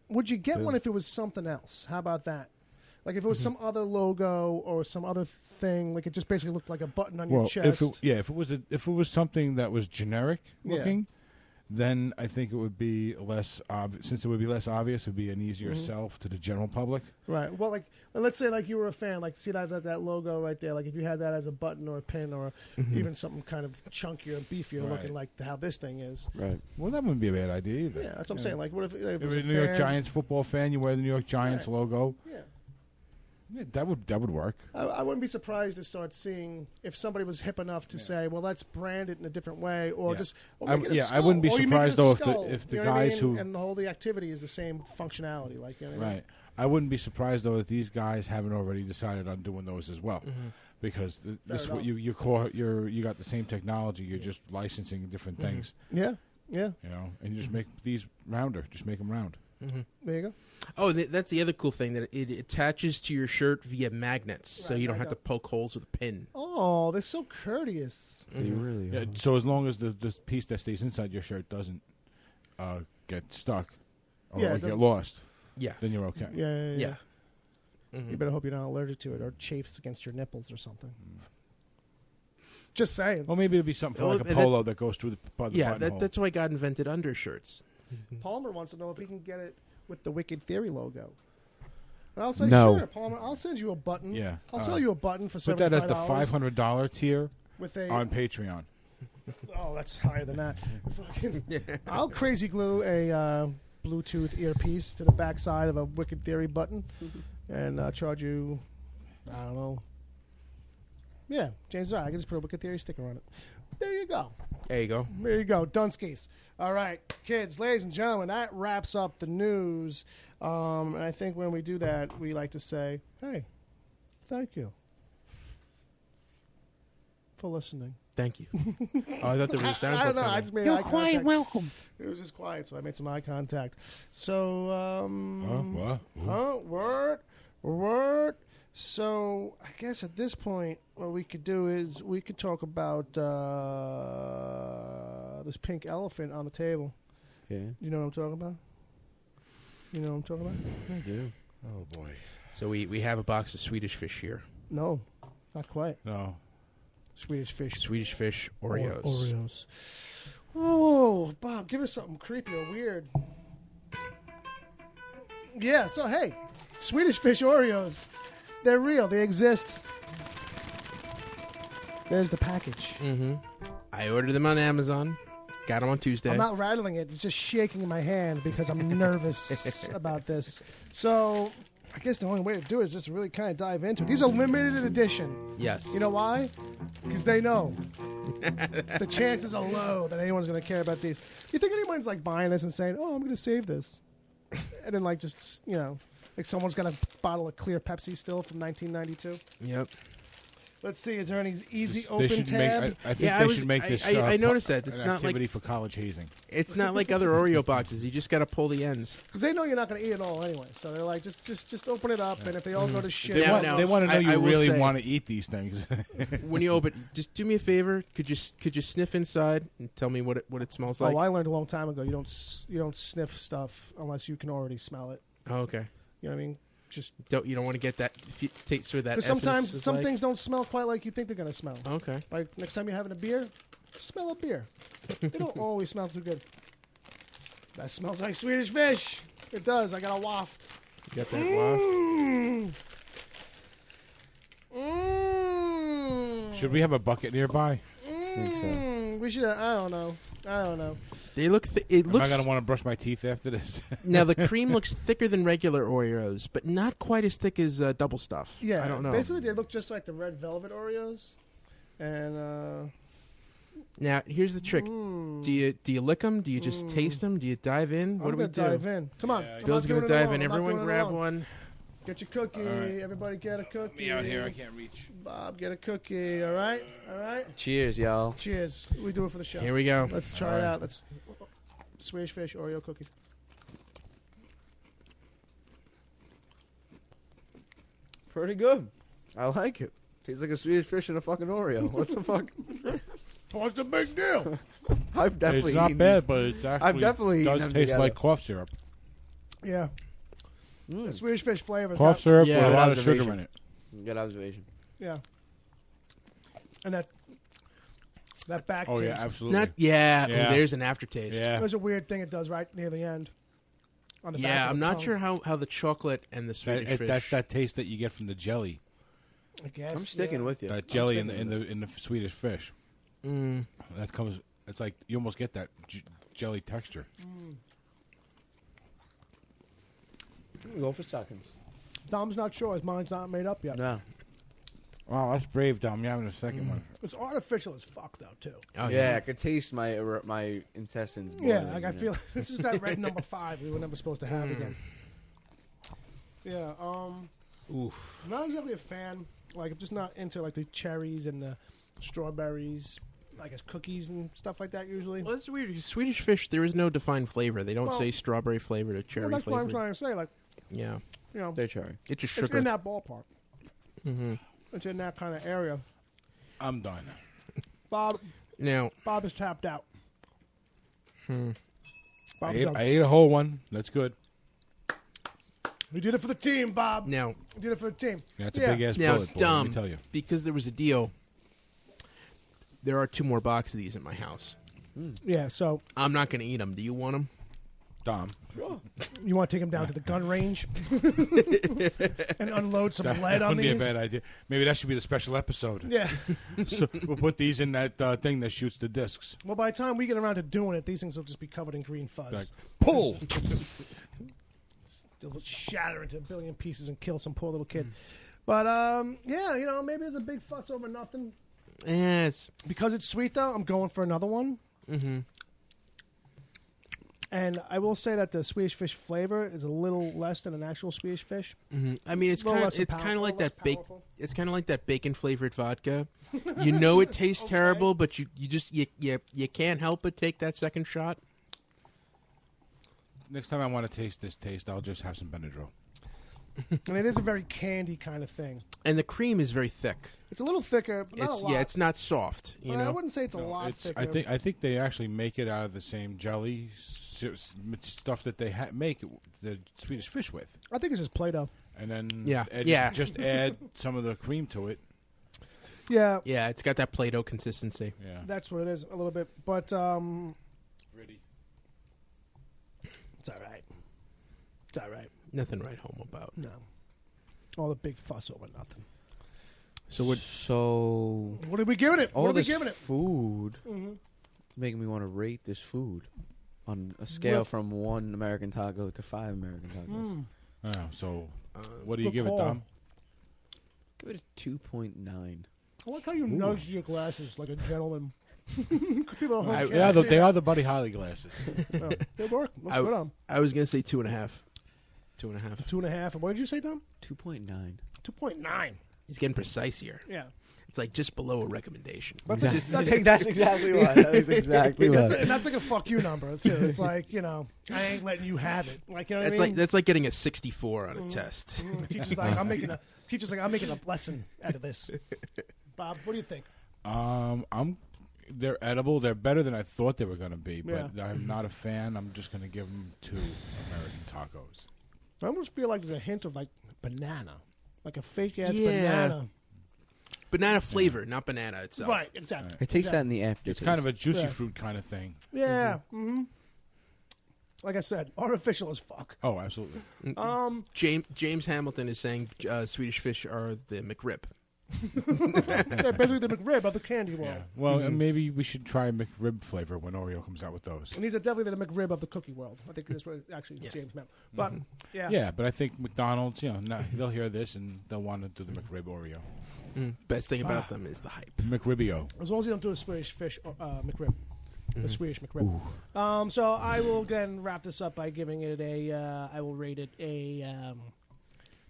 Would you get one if it was something else? How about that? Like if it was some other logo or some other thing, like it just basically looked like a button on your chest. If it was something that was generic looking, then I think it would be less obvious. Since it would be less obvious, it would be an easier sell to the general public. Right. Well, like let's say like you were a fan, like see that logo right there. Like if you had that as a button or a pin or even something kind of chunkier, beefier looking, like how this thing is. Right. Well, that wouldn't be a bad idea either. Yeah, that's what I'm saying. Like what if you're a New York Giants football fan, you wear the New York Giants logo. Yeah. Yeah, that would work. I wouldn't be surprised to start seeing if somebody was hip enough to say, well, let's brand it in a different way, or just make it a skull, I wouldn't be surprised though if the guys who and the activity is the same functionality, like you know what I mean? I wouldn't be surprised though that these guys haven't already decided on doing those as well, because this what you got the same technology. You're just licensing different things. Yeah. You know, and you just make these rounder. Just make them round. There you go. Oh, that's the other cool thing, that it attaches to your shirt via magnets, so you don't have to poke holes with a pin. Oh, they're so courteous. They really are. So as long as the piece that stays inside your shirt doesn't get stuck, or Yeah, get lost, Yeah. then you're okay. Yeah. Mhm. You better hope you're not allergic to it or chafes against your nipples or something. Just saying. Well, maybe it'd be something for Well, like a polo that goes through the buttonhole. That's why God invented undershirts. Palmer wants to know if he can get it with the Wicked Theory logo. And I'll say, No. sure, Palmer, I'll send you a button. Yeah. I'll sell you a button for $75. Put that as the $500 tier with a, on Patreon. Oh, that's higher than that. I'll crazy glue a Bluetooth earpiece to the backside of a Wicked Theory button and charge you, I don't know. Yeah, chances are I can just put a Wicked Theory sticker on it. There you go. There you go. There you go. Dunskies. All right, kids, ladies and gentlemen, that wraps up the news. And I think when we do that, we like to say, hey, thank you for listening. Thank you. Oh, I thought there was a sound. I don't know. I just made You're eye quite contact. welcome. It was just quiet, so I made some eye contact. So, What? word. So, I guess at this point, what we could do is we could talk about this pink elephant on the table. Yeah, You know what I'm talking about? You know what I'm talking about? I do. Oh, boy. So we have a box of Swedish Fish here. No, not quite. No. Swedish Fish. Swedish Fish Oreos. Oreos. Oh, Bob, give us something creepy or weird. Yeah, so hey, Swedish Fish Oreos. They're real. They exist. There's the package. Mm-hmm. I ordered them on Amazon. Got them on Tuesday. I'm not rattling it. It's just shaking in my hand because I'm nervous about this. So I guess the only way to do it is just to really kind of dive into it. These are limited edition. Yes. You know why? Because they know the chances are low that anyone's going to care about these. You think anyone's like buying this and saying, "Oh, I'm going to save this," and then like just like someone's got a bottle of clear Pepsi still from 1992? Yep. Let's see. Is there any easy They open should tab? make. I think Yeah, they should make this. I noticed that. An It's not activity like for college hazing. it's not like other Oreo boxes. You just got to pull the ends. Because they know you're not going to eat it all anyway. So they're like, just open it up, and if they all go to shit, They Now- want to know I you will really say- want to eat these things. When you open, just do me a favor. Could you sniff inside and tell me what it smells like? I learned a long time ago. You don't sniff stuff unless you can already smell it. Oh, okay. You know what I mean? Just You don't want to get that taste through that. because sometimes some things don't smell quite like you think they're going to smell. Okay. Like next time you're having a beer, smell a beer. They don't always smell too good. That smells like Swedish fish. It does. I got a waft. You got that waft. Should we have a bucket nearby? think so. We should. I don't know. They look. It Am I looks. going to want to brush my teeth after this? Now the cream looks thicker than regular Oreos, but not quite as thick as double stuff. Yeah, I don't know. Basically, they look just like the red velvet Oreos, and Now here's the trick. Do you lick them? Do you just taste them? Do you dive in? What I'm do we gonna do? dive in. Come on, I'm Bill's not gonna doing it dive alone. in. I'm not Everyone doing it grab alone. one. Get your cookie. right. Everybody get a cookie. Me out here, I can't reach. Bob, get a cookie. All right. Cheers, y'all. Cheers. We do it for the show. Here we go. Let's try it out. Let's Swedish Fish Oreo cookies. Pretty good. I like it. Tastes like a Swedish fish and a fucking Oreo. What the fuck? What's the big deal? I've definitely It's not eaten bad, these. but it's actually definitely eaten does them taste together. like cough syrup. Yeah. The Swedish Fish flavor. Cough syrup Yeah, with a good lot of sugar observation. in it. Good observation. Yeah. And that back Oh taste. yeah, absolutely. Not yeah. Yeah. Ooh, there's an aftertaste. Yeah. There's a weird thing it does right near the end. On the back Yeah, of I'm the not tongue. sure how the chocolate and the Swedish fish. That's that taste that you get from the jelly. I guess. I'm sticking with you. That jelly in the Swedish fish. Mm. That comes. It's like you almost get that jelly texture. Go for seconds. Dom's not sure. His mind's not made up yet. No. Wow, that's brave, Dom. You're having a second one. It's artificial as fuck, though, too. Oh, Yeah, I could taste my intestines. Yeah, boiling, like I you know. feel this is that red number 5 we were never supposed to have again. Yeah, Oof. I'm not exactly a fan. Like, I'm just not into like the cherries and the strawberries, like as cookies and stuff like that. Usually, Well, that's weird. Because Swedish fish, there is no defined flavor. They don't Well, say strawberry flavored or cherry well, that's what I'm flavored. trying to say. Like, Yeah, you know, They're cherry. it's just it's sugar. in that ballpark. Mm-hmm. It's in that kind of area. I'm done. Bob Now, is tapped out. Bob I ate a whole one. That's good. We did it for the team, Bob. Now, We did it for the team. That's a big-ass now, bullet, boy, let Dom, me tell you. because there was a deal, there are 2 more boxes of these at my house. Yeah, so I'm not going to eat them. Do you want them? Dom. you want to take him down to the gun range and unload some lead That on would be a these? bad idea. Maybe that should be the special episode. Yeah. So we'll put these in that thing that shoots the discs. Well, by the time we get around to doing it, these things will just be covered in green fuzz. Like, pull! They'll shatter into a billion pieces and kill some poor little kid. But, yeah, maybe it's a big fuss over nothing. Yes. Because it's sweet, though, I'm going for another one. Mm-hmm. And I will say that the Swedish fish flavor is a little less than an actual Swedish fish. Mm-hmm. I mean, it's Little kind of less like less that powerful. It's kind of like that bacon flavored vodka. You know it tastes terrible, but you can't help but take that second shot. Next time I want to taste this taste, I'll just have some Benadryl. And it is a very candy kind of thing. And the cream is very thick. It's a little thicker, but not a lot. Yeah, it's not soft. You I know, wouldn't say it's a lot thicker. I think they actually make it out of the same jelly stuff that they make the Swedish fish with. I think it's just Play-Doh. And then just add some of the cream to it. Yeah. Yeah, it's got that Play-Doh consistency. Yeah, That's what it is, a little bit. But Pretty. it's all right. It's all right. Nothing to write home about. No. All the big fuss over nothing. So what? So What are we giving it? all What are we this giving it? food Mm-hmm. making me want to rate this food on a scale With- from 1 American taco to 5 American tacos. Mm. So what do you Good give it, call. Dom? Give it a 2.9. I like how you nudged your glasses like a gentleman. People at home I- can't Yeah, see they it. are the Buddy Holly glasses. Oh, they work. Looks I- good on. I was gonna say 2.5. 2.5. 2.5. And what did you say, Tom? 2.9. 2.9. He's getting precise here. Yeah. It's like just below a recommendation. That's That's exactly why. That was exactly why. that's like a fuck you number too. It's like, I ain't letting you have it. Like, you know what I mean? That's like getting a 64 on a test. Teacher's like, I'm making a lesson out of this. Bob, what do you think? They're edible. They're better than I thought they were going to be, but Yeah. I'm not a fan. I'm just going to give them 2 American tacos. I almost feel like there's a hint of like banana, like a fake ass Yeah. banana. Banana flavor, not banana itself. Right, exactly. I taste that in the aftertaste. It's kind of a juicy Yeah. fruit kind of thing. Yeah. Mm-hmm. Like I said, artificial as fuck. Oh, absolutely. James Hamilton is saying Swedish fish are the McRib. They're basically the McRib of the candy world. Yeah. Well, and maybe we should try McRib flavor when Oreo comes out with those. And these are definitely the McRib of the cookie world. I think that's what actually Yes. James meant. But, yeah. Yeah, but I think McDonald's, they'll hear this and they'll want to do the McRib Oreo. Best thing about them is the hype. McRibio. As long as you don't do a Swedish fish McRib. A Swedish McRib. So I will again wrap this up by giving it I will rate it a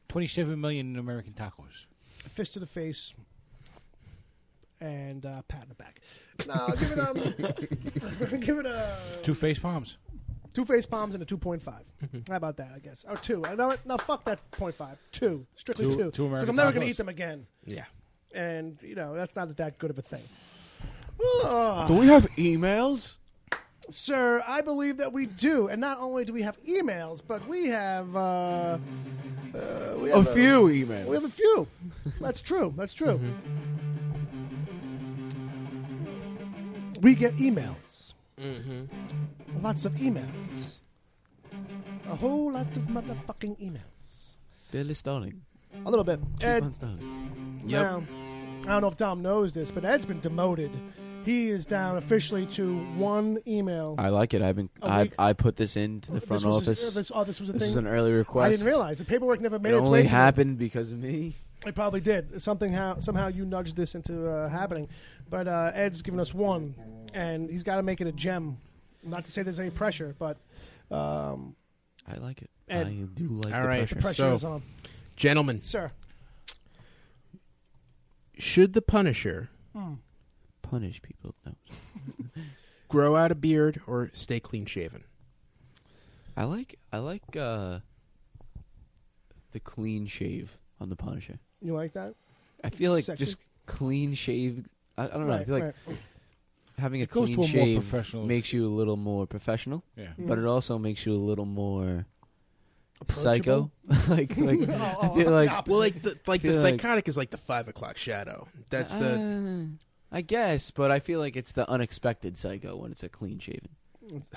27 million American tacos. fist to the face and pat in the back. No, I'll give it give it a 2 face palms. 2 face palms and a 2.5. How about that, I guess? Or 2. No, fuck that 0.5. 2. Strictly 2. Two Because American I'm never going tacos. to eat them again. Yeah. And, that's not that good of a thing. Do we have emails? Sir, I believe that we do. And not only do we have emails, but we have... A few emails. We have a few. That's true. That's true. We get emails. Lots of emails. A whole lot of motherfucking emails. Billy Starling. A little bit. Keep Ed, on Starling. Yep. now, I don't know if Dom knows this, but Ed's been demoted. He is down officially to 1 email. I like it. I put this into the front office. This was a This thing. was an early request. I didn't realize the paperwork never made It its way. only to happened because of me. It probably did. Somehow you nudged this into happening. But Ed's given us 1, and he's got to make it a gem. Not to say there's any pressure, but I like it. Ed. I do like All the right. pressure. the pressure So- is on. Gentlemen, Sir. should the Punisher Punish people. No. grow out a beard or stay clean shaven? I like the clean shave on the Punisher. You like that? I feel like Sexy? just clean shave. I don't know. I feel like having a It goes clean to a more shave professional- makes you a little more professional. Yeah. But it also makes you a little more Approachable? psycho. like I feel like Well, the feel like- psychotic is like the 5 o'clock shadow. That's the. I guess, but I feel like it's the unexpected psycho when it's a clean shaven.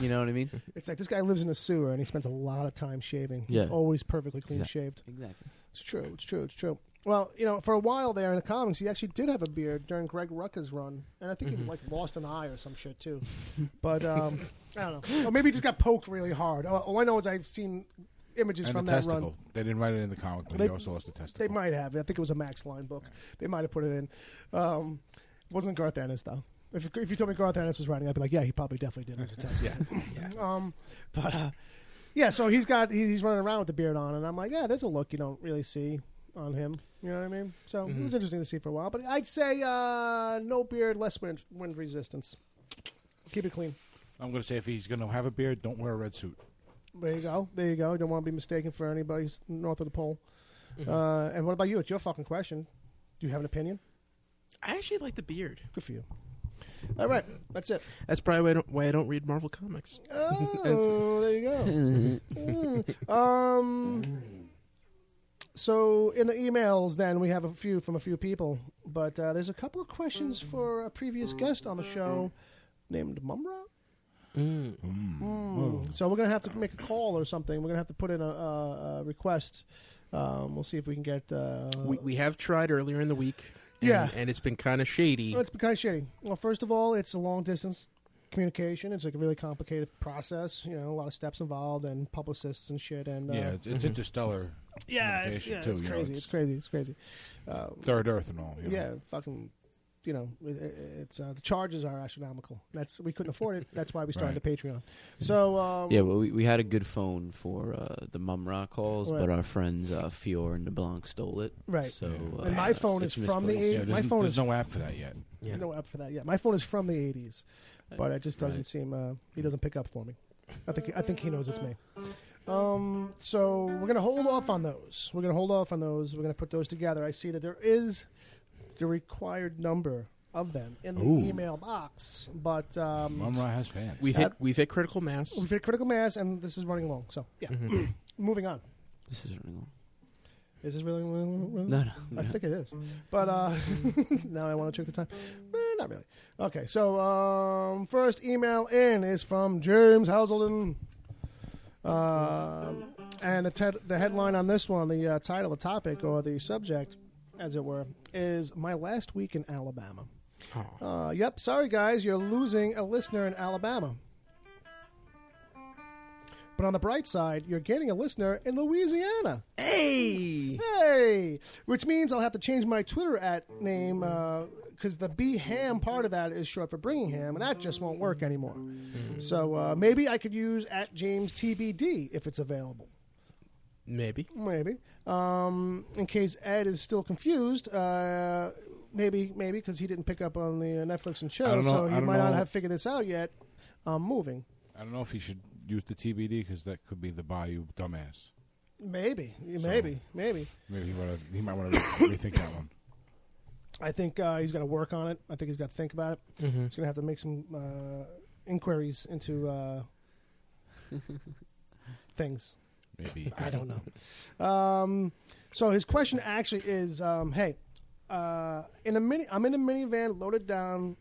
You know what I mean? It's like this guy lives in a sewer and he spends a lot of time shaving. Yeah. He's always perfectly clean Exactly. shaved. Exactly. It's true. It's true. It's true. Well, for a while there in the comics, he actually did have a beard during Greg Rucka's run, and I think he lost an eye or some shit too. But I don't know. Or maybe he just got poked really hard. All I know is I've seen images And from the that testicle. run. They didn't write it in the comic, but They- he also lost the testicle. They might have. I think it was a Max Line book. They might have put it in. It wasn't Garth Ennis though. If you told me Garth Ennis was writing, I'd be like, yeah, he probably definitely did lose a testicle. Yeah. Yeah, so he's running around with the beard on, and I'm like, yeah, there's a look you don't really see on him. You know what I mean? So it was interesting to see for a while. But I'd say no beard, less wind resistance. Keep it clean. I'm going to say if he's going to have a beard, don't wear a red suit. There you go. There you go. Don't want to be mistaken for anybody north of the pole. And what about you? It's your fucking question. Do you have an opinion? I actually like the beard. Good for you. All right, that's it. That's probably why I don't read Marvel comics. Oh, there you go. So in the emails, then we have a few from a few people, but there's a couple of questions for a previous guest on the show named Mumra. So we're gonna have to make a call or something. We're gonna have to put in a request. We'll see if we can get. We have tried earlier in the week. And it's been kind of shady. It's been kind of shady. Well, first of all, it's a long distance communication. It's like a really complicated process. A lot of steps involved and publicists and shit. And it's interstellar. communication too. It's crazy. It's crazy. Third Earth and all. Yeah, fucking. It's the charges are astronomical. We couldn't afford it. That's why we started the Patreon. So well, we had a good phone for the Mumra calls, Right. but our friends Fior and DeBlanc stole it. Right. So and my phone is it's from the misplaced. 80s. My phone there's is no app for that yet. There's no app for that yet. My phone is from the 80s, but it just doesn't seem. He doesn't pick up for me. I think he knows it's me. So we're gonna hold off on those. We're gonna put those together. I see that there is the required number of them in the email box, but Mumra has fans. We've hit critical mass. we've hit critical mass, and this is running long. So yeah, moving on. This is running long. Is this really? No. I think it is, but now I want to check the time. Not really. Okay, so first email in is from James Houselden, and the headline on this one, the title, the topic, or the subject, as it were, is "My Last Week in Alabama." Yep, sorry guys, you're losing a listener in Alabama. But on the bright side, you're gaining a listener in Louisiana. Hey! Which means I'll have to change my Twitter name because the B Ham part of that is short for Bringingham, and that just won't work anymore. So maybe I could use @JamesTBD if it's available. Maybe. In case Ed is still confused, maybe because he didn't pick up on the Netflix and chill, so he might not have figured this out yet. I'm moving. I don't know if he should use the TBD because that could be the Bayou dumbass. Maybe. Maybe he might want to rethink that one. I think he's going to work on it. I think he's got to think about it. He's going to have to make some inquiries into things. Maybe. I don't know. So his question actually is, hey, I'm in a minivan loaded down.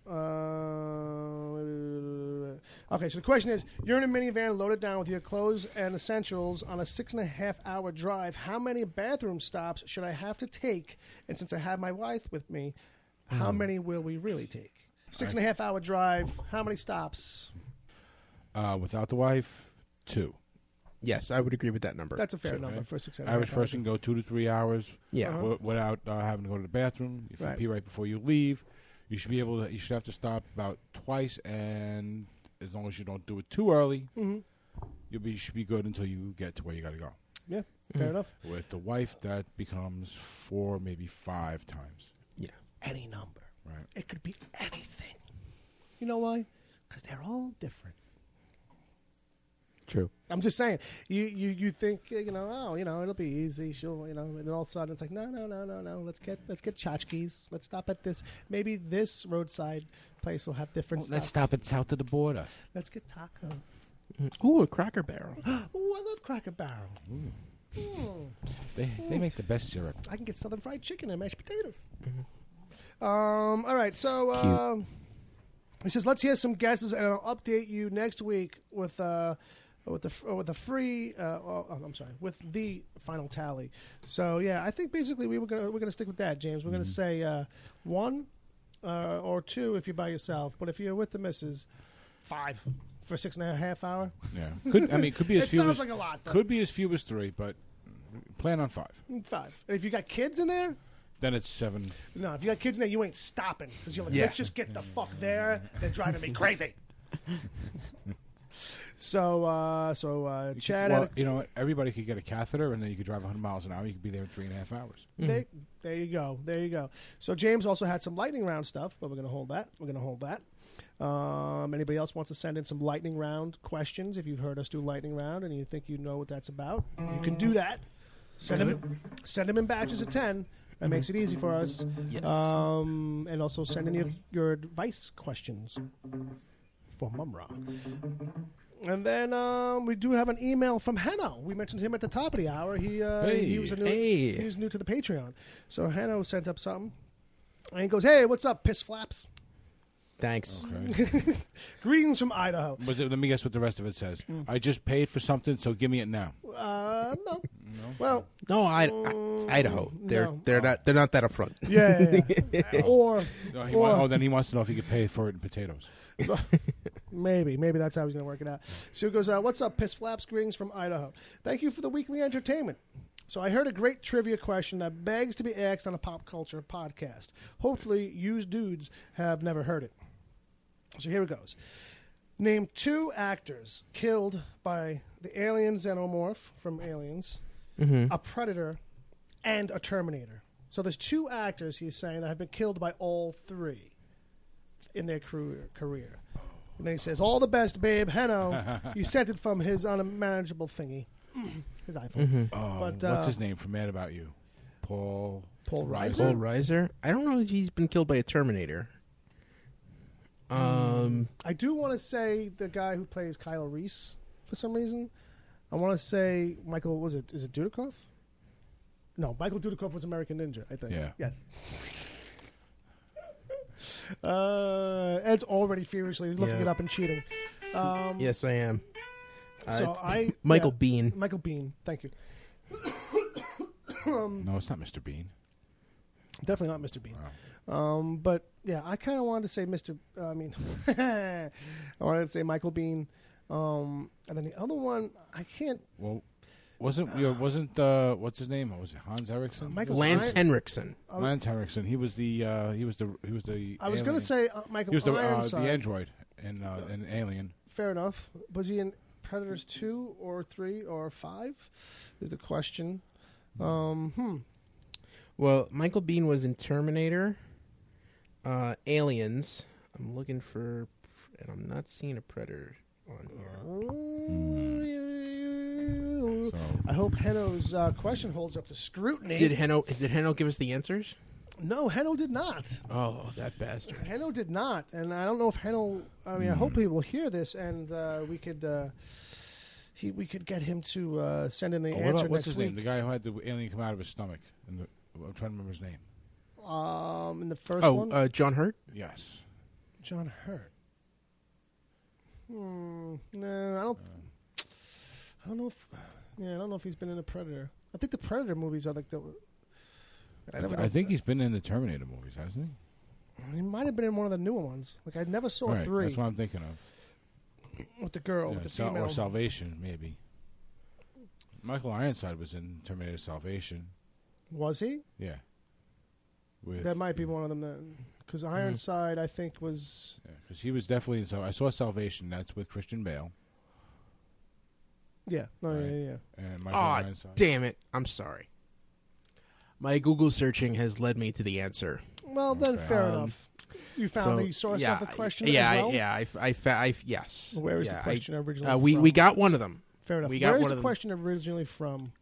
Okay, so the question is, you're in a minivan loaded down with your clothes and essentials on a 6.5-hour drive. How many bathroom stops should I have to take? And since I have my wife with me, how many will we really take? 6.5-hour drive. How many stops? Without the wife, 2. Yes, I would agree with that number. That's a fair number for 6.5 hours. Average person go 2 to 3 hours. Yeah. Without having to go to the bathroom. If you Right. pee right before you leave, you should be able to. You should have to stop about twice, and as long as you don't do it too early, you should be good until you get to where you got to go. Yeah, fair enough. With the wife, that becomes 4, maybe 5 times. Yeah. Any number. Right. It could be anything. You know why? Because they're all different. True. I'm just saying. You think it'll be easy. She'll and then all of a sudden it's like no. Let's get tchotchkes. Let's stop at this. Maybe this roadside place will have different stuff. Let's stop at south of the border. Let's get tacos. Ooh, a Cracker Barrel. Ooh, I love Cracker Barrel. They make the best syrup. I can get Southern fried chicken and mashed potatoes. All right, so he says let's hear some guesses and I'll update you next week with the final tally. So yeah, I think basically we're gonna stick with that, James. We're gonna say 1 or 2 if you're by yourself, but if you're with the missus, 5 for 6.5 hours. Yeah, could be as it few. Sounds as, like a lot. Could be as few as 3, but plan on 5. 5. And if you got kids in there. Then it's 7. No, if you got kids in there, you ain't stopping because you're like, let's just get the fuck there. They're driving me crazy. So Chad. Well, you know what? Everybody could get a catheter, and then you could drive 100 miles an hour. You could be there in 3.5 hours. There you go. There you go. So James also had some lightning round stuff, but we're going to hold that. Anybody else wants to send in some lightning round questions? If you've heard us do lightning round and you think you know what that's about, you can do that. Send them in batches of 10. That makes it easy for us. Yes. And also send in your advice questions for Mumra. And then we do have an email from Hanno. We mentioned him at the top of the hour. He was new to the Patreon. So Hanno sent up something. And he goes, "Hey, what's up, piss flaps?" Thanks. Okay. Greetings from Idaho. Let me guess what the rest of it says. I just paid for something, so give me it now. No. Well, no, Idaho. They're not that upfront. Yeah. Then he wants to know if he could pay for it in potatoes. Maybe that's how he's going to work it out. So he goes, "What's up, piss flaps? Greetings from Idaho. Thank you for the weekly entertainment. So I heard a great trivia question that begs to be asked on a pop culture podcast. Hopefully, you dudes have never heard it. So here it goes. Name 2 actors killed by the alien xenomorph from Aliens, a Predator, and a Terminator. So there's 2 actors, he's saying, that have been killed by all 3 in their career. And then he says, all the best, babe. Hanno. He sent it from his unmanageable thingy. His iPhone. But, what's his name from Mad About You? Paul Reiser? Paul Reiser? I don't know if he's been killed by a Terminator. I do want to say the guy who plays Kyle Reese for some reason. I want to say Michael, is it Dudikoff? No, Michael Dudikoff was American Ninja, I think. Yeah. Yes. Ed's already furiously looking it up and cheating. Yes, I am. Michael Biehn. Michael Biehn, thank you. No, it's not Mr. Bean. Definitely not Mr. Bean. Wow. But yeah, I kind of wanted to say I wanted to say Michael Biehn, and then the other one I can't. Well, wasn't what's his name? Was it Hans Eriksson? Lance Henriksen. Lance Henriksen. He was the. I was going to say Michael. He was the Ironside. android in Alien. Fair enough. Was he in Predators 2 or 3 or 5? Is the question. Well, Michael Biehn was in Terminator, Aliens. I'm looking for, and I'm not seeing a Predator on here. So. I hope Henno's question holds up to scrutiny. Did Henno give us the answers? No, Henno did not. Oh, that bastard. Henno did not, and I don't know if Henno. I hope he will hear this, and we could get him to send in the answer. What's next his week. name? The guy who had the alien come out of his stomach. I'm trying to remember his name. In the first one. John Hurt. Yes. John Hurt. No, I don't. I don't know if. Yeah, I don't know if he's been in a Predator. I think the Predator movies are like the. I think he's been in the Terminator movies, hasn't he? He might have been in one of the newer ones. Like I never saw 3. That's what I'm thinking of. With the girl, with the female. Or Salvation, maybe. Michael Ironside was in Terminator Salvation. Was he? Yeah. That might be one of them then. Because Ironside, I think, was... Yeah, because he was definitely in... I saw Salvation. That's with Christian Bale. Yeah. No, right? Yeah. And Michael Ironside. Damn it. I'm sorry. My Google searching has led me to the answer. Well, then fair enough. You found the source of the question as well? Yes. Where is the question originally from? We got one of them. Fair enough. We got Where is one the of question originally from?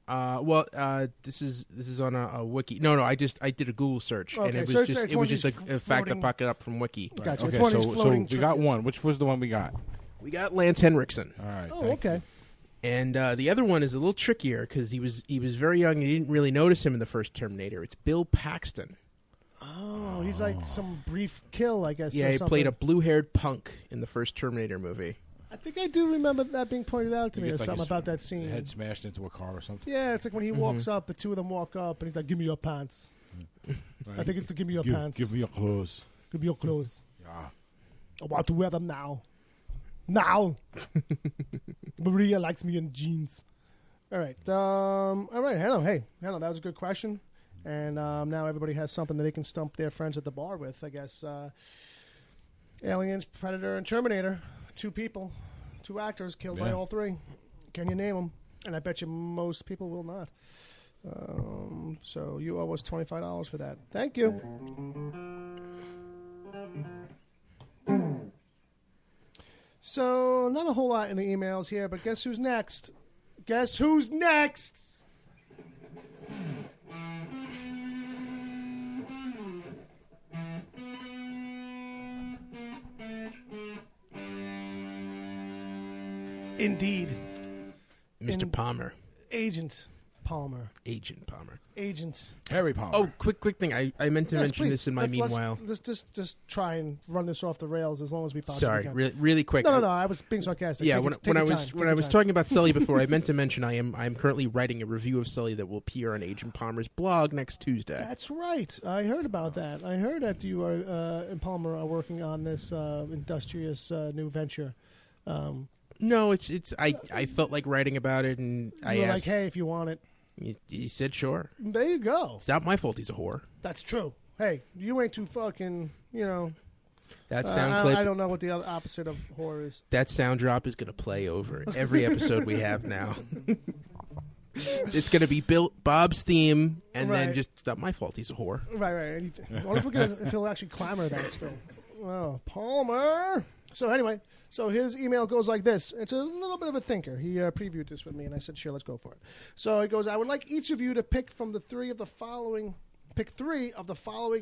This is on a wiki. No, I did a Google search, and Okay, it so was it's just one of a these fact I floating- popped up from wiki. Gotcha. It's Okay, one of these so floating we got trivias. one. Which was the one we got? We got Lance Henriksen. All right. Oh, thank you. okay. And the other one is a little trickier because he was very young and you didn't really notice him in the first Terminator. It's Bill Paxton. Oh, he's like some brief kill, I guess. Yeah, or he something. played a blue-haired punk in the first Terminator movie. I think I do remember that being pointed out to He me. gets Or like something his about that scene. Head smashed into a car or something. Yeah, it's like when he walks up, the two of them walk up, and he's like, "Give me your pants." Right. I think it's to give me your pants. Give me your clothes. Give me your clothes. Yeah. I want to wear them now. Now. Maria likes me in jeans. All right. Hello. Hey, hello. That was a good question. And now everybody has something that they can stump their friends at the bar with, I guess. Aliens, Predator, and Terminator. 2 people. 2 actors killed by all 3. Can you name them? And I bet you most people will not. So you owe us $25 for that. Thank you. So, not a whole lot in the emails here, but guess who's next? Guess who's next? Indeed. Mr. Palmer. Agent Palmer. Agent Palmer. Agent. Harry Palmer. Oh, quick thing. I meant to Yes, mention please. this in my Let's meanwhile. just try and run this off the rails as long as we possibly Sorry, can. really quick. No. I was being sarcastic. Yeah, Take your time. when I was talking about Sully before, I meant to mention I am currently writing a review of Sully that will appear on Agent Palmer's blog next Tuesday. That's right. I heard about that. I heard that you are and Palmer are working on this industrious new venture. No, it's I felt like writing about it, and I You were asked. like, hey, if you want it. He said sure. There you go. It's not my fault he's a whore. That's true. Hey, you ain't too fucking, That sound clip. I don't know what the other opposite of whore is. That sound drop is going to play over every episode we have now. It's going to be Bob's theme, and then Right. just it's not my fault he's a whore. Right. I wonder if he'll actually clamor that still. Oh, Palmer. So anyway, his email goes like this. It's a little bit of a thinker. He previewed this with me, and I said, sure, let's go for it. So he goes, I would like each of you to pick from the 3 of the following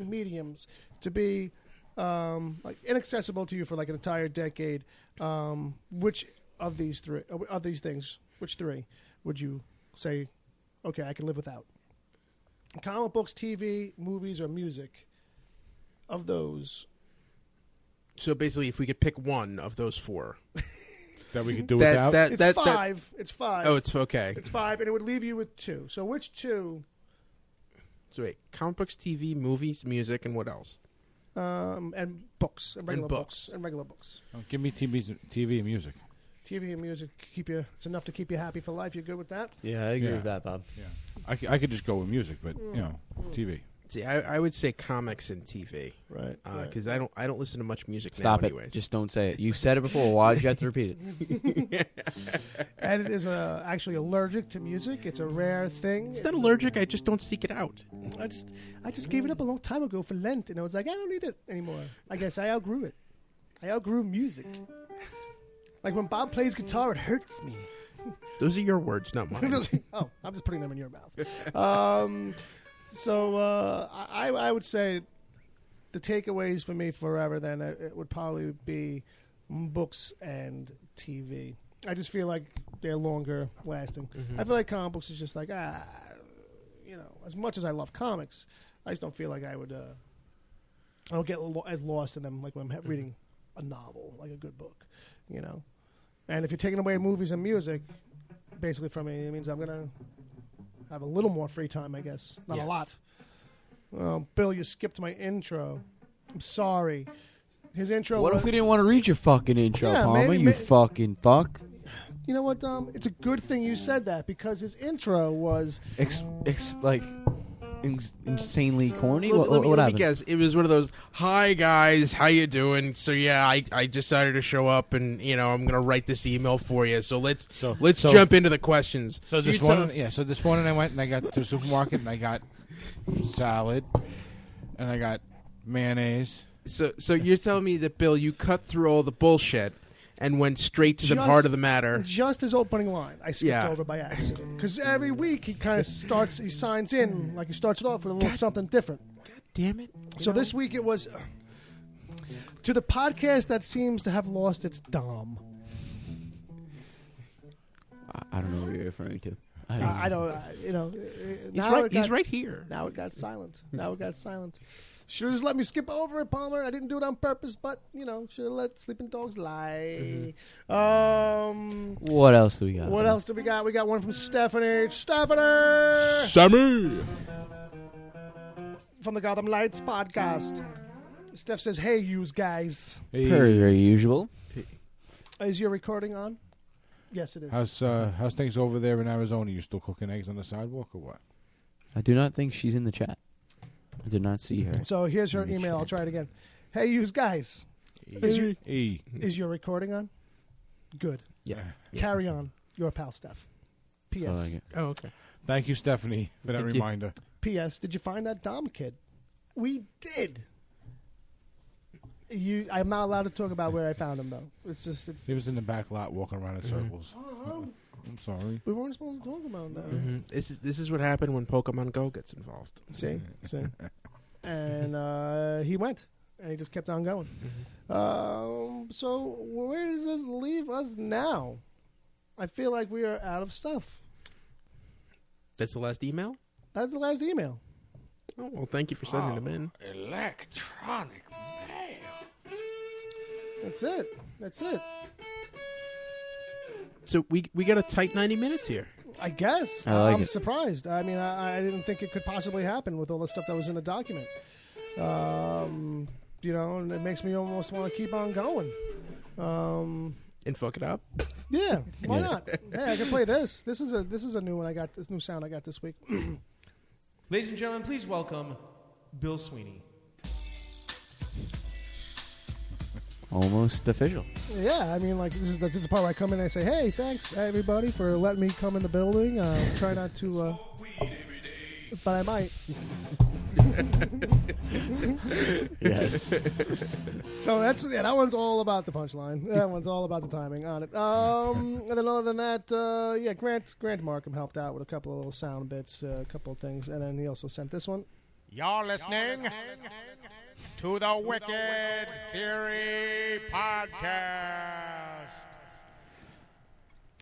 mediums to be like inaccessible to you for like an entire decade. Which of these 3 things? Which 3 would you say? Okay, I can live without. Comic books, TV, movies, or music. Of those. So basically, if we could pick one of those 4, that we could do without. It's 5. It's 5. Oh, it's okay. It's 5, and it would leave you with 2. So which 2? So wait, comic books, TV, movies, music, and what else? And books, and regular books. and regular books. Oh, give me TV and music. TV and music it's enough to keep you happy for life. You good with that? Yeah, I agree with that, Bob. Yeah, I could just go with music, but TV. See, I would say comics and TV, right? Because I don't listen to much music Stop now. it! Anyways. Just don't say it. You've said it before. Why did you have to repeat it? And it is actually allergic to music. It's a rare thing. It's not allergic. I just don't seek it out. I just gave it up a long time ago for Lent, and I was like, I don't need it anymore. I guess I outgrew it. I outgrew music. Like when Bob plays guitar, it hurts me. Those are your words, not mine. Oh, I'm just putting them in your mouth. So I would say the takeaways for me forever then it would probably be books and TV. I just feel like they're longer lasting. Mm-hmm. I feel like comic books is just like as much as I love comics, I just don't feel like I would. I don't get as lost in them like when I'm reading a novel, like a good book, And if you're taking away movies and music, basically from me, it means I'm gonna have a little more free time, I guess. Not a lot. Well, Bill, you skipped my intro. I'm sorry. His intro What was... if we didn't want to read your fucking intro, Yeah, Palmer? maybe- You fucking fuck. You know what, it's a good thing you said that, because his intro was... Insanely corny? Let What me happened? guess. It was one of those, hi, guys, how you doing? So, yeah, I decided to show up, and, I'm going to write this email for you. So let's jump into the questions. So this morning I went and I got to the supermarket and I got salad and I got mayonnaise So you're telling me that, Bill, you cut through all the bullshit and went straight to the heart of the matter. Just his opening line, I skipped over by accident. Because every week he kind of he signs in, like he starts it off with a little something different. God damn it. So this week it was, to the podcast that seems to have lost its dom. I don't know what you're referring to. I don't, He's right here. Now it got silent. Should have just let me skip over it, Palmer. I didn't do it on purpose, but, should have let sleeping dogs lie. What else do we got? What else do we got? We got one from Stephanie. Stephanie! Sammy! From the Gotham Lights podcast. Steph says, hey, yous guys. Hey. Per usual. Is your recording on? Yes, it is. How's things over there in Arizona? You still cooking eggs on the sidewalk or what? I do not think she's in the chat. I did not see her. So here's her email. I'll try it again. Hey, yous guys. Is your recording on? Good. Yeah. Carry on. Your pal, Steph. P.S. Oh, okay. Thank you, Stephanie, for that reminder. P.S. Did you find that Dom kid? We did. I'm not allowed to talk about where I found him, though. He was in the back lot walking around in circles. I'm sorry. We weren't supposed to talk about that. Mm-hmm. This is what happened when Pokemon Go gets involved. See? And he went, and he just kept on going. Mm-hmm. So where does this leave us now? I feel like we are out of stuff. That's the last email? That's the last email. Oh, well, thank you for sending them in. Electronic mail. That's it. So we got a tight 90 minutes here. I guess. I'm surprised. I mean, I didn't think it could possibly happen with all the stuff that was in the document. And it makes me almost want to keep on going. And fuck it up. Yeah, why not? Hey, I can play this. This is a new one I got. This new sound I got this week. Ladies and gentlemen, please welcome Bill Sweeney. Almost official. Yeah, I mean, like this is the part where I come in and I say, "Hey, thanks everybody for letting me come in the building." Try not to, but I might. Yes. So that one's all about the punchline. That one's all about the timing on it. And then other than that, Grant Markham helped out with a couple of little sound bits, a couple of things, and then he also sent this one. You're listening to the Wicked Theory Podcast,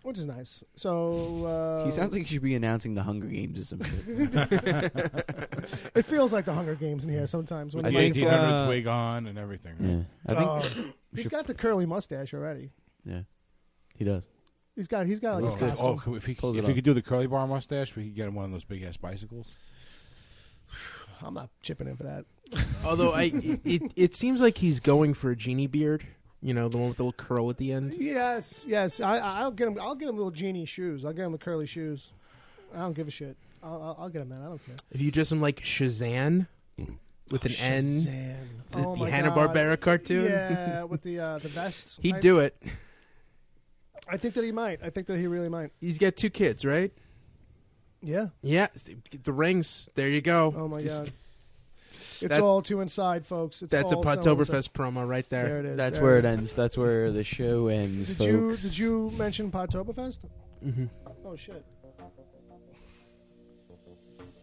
which is nice. So he sounds like he should be announcing the Hunger Games or something. It feels like the Hunger Games in here sometimes. When the 1800s wig on and everything. Right? Yeah, I think he's got the curly mustache already. Yeah, he does. He's got like a costume. If he could do the curly bar mustache, we could get him one of those big ass bicycles. I'm not chipping in for that. Although it seems like he's going for a genie beard. The one with the little curl at the end. Yes. I'll get him. I'll get him little genie shoes. I'll get him the curly shoes. I don't give a shit. I'll get him that. I don't care. If you dress him like Shazam with an Shazam. N, the Hanna-Barbera cartoon. Yeah, with the vest. He'd do it. I think that he might. I think that he really might. He's got 2 kids, right? Yeah. Yeah. The rings. There you go. Oh my God. It's all too inside, folks. That's a Podtoberfest promo right there. There it is. That's where it ends. That's where the show ends, folks. Did you mention Podtoberfest? Mm-hmm. Oh, shit.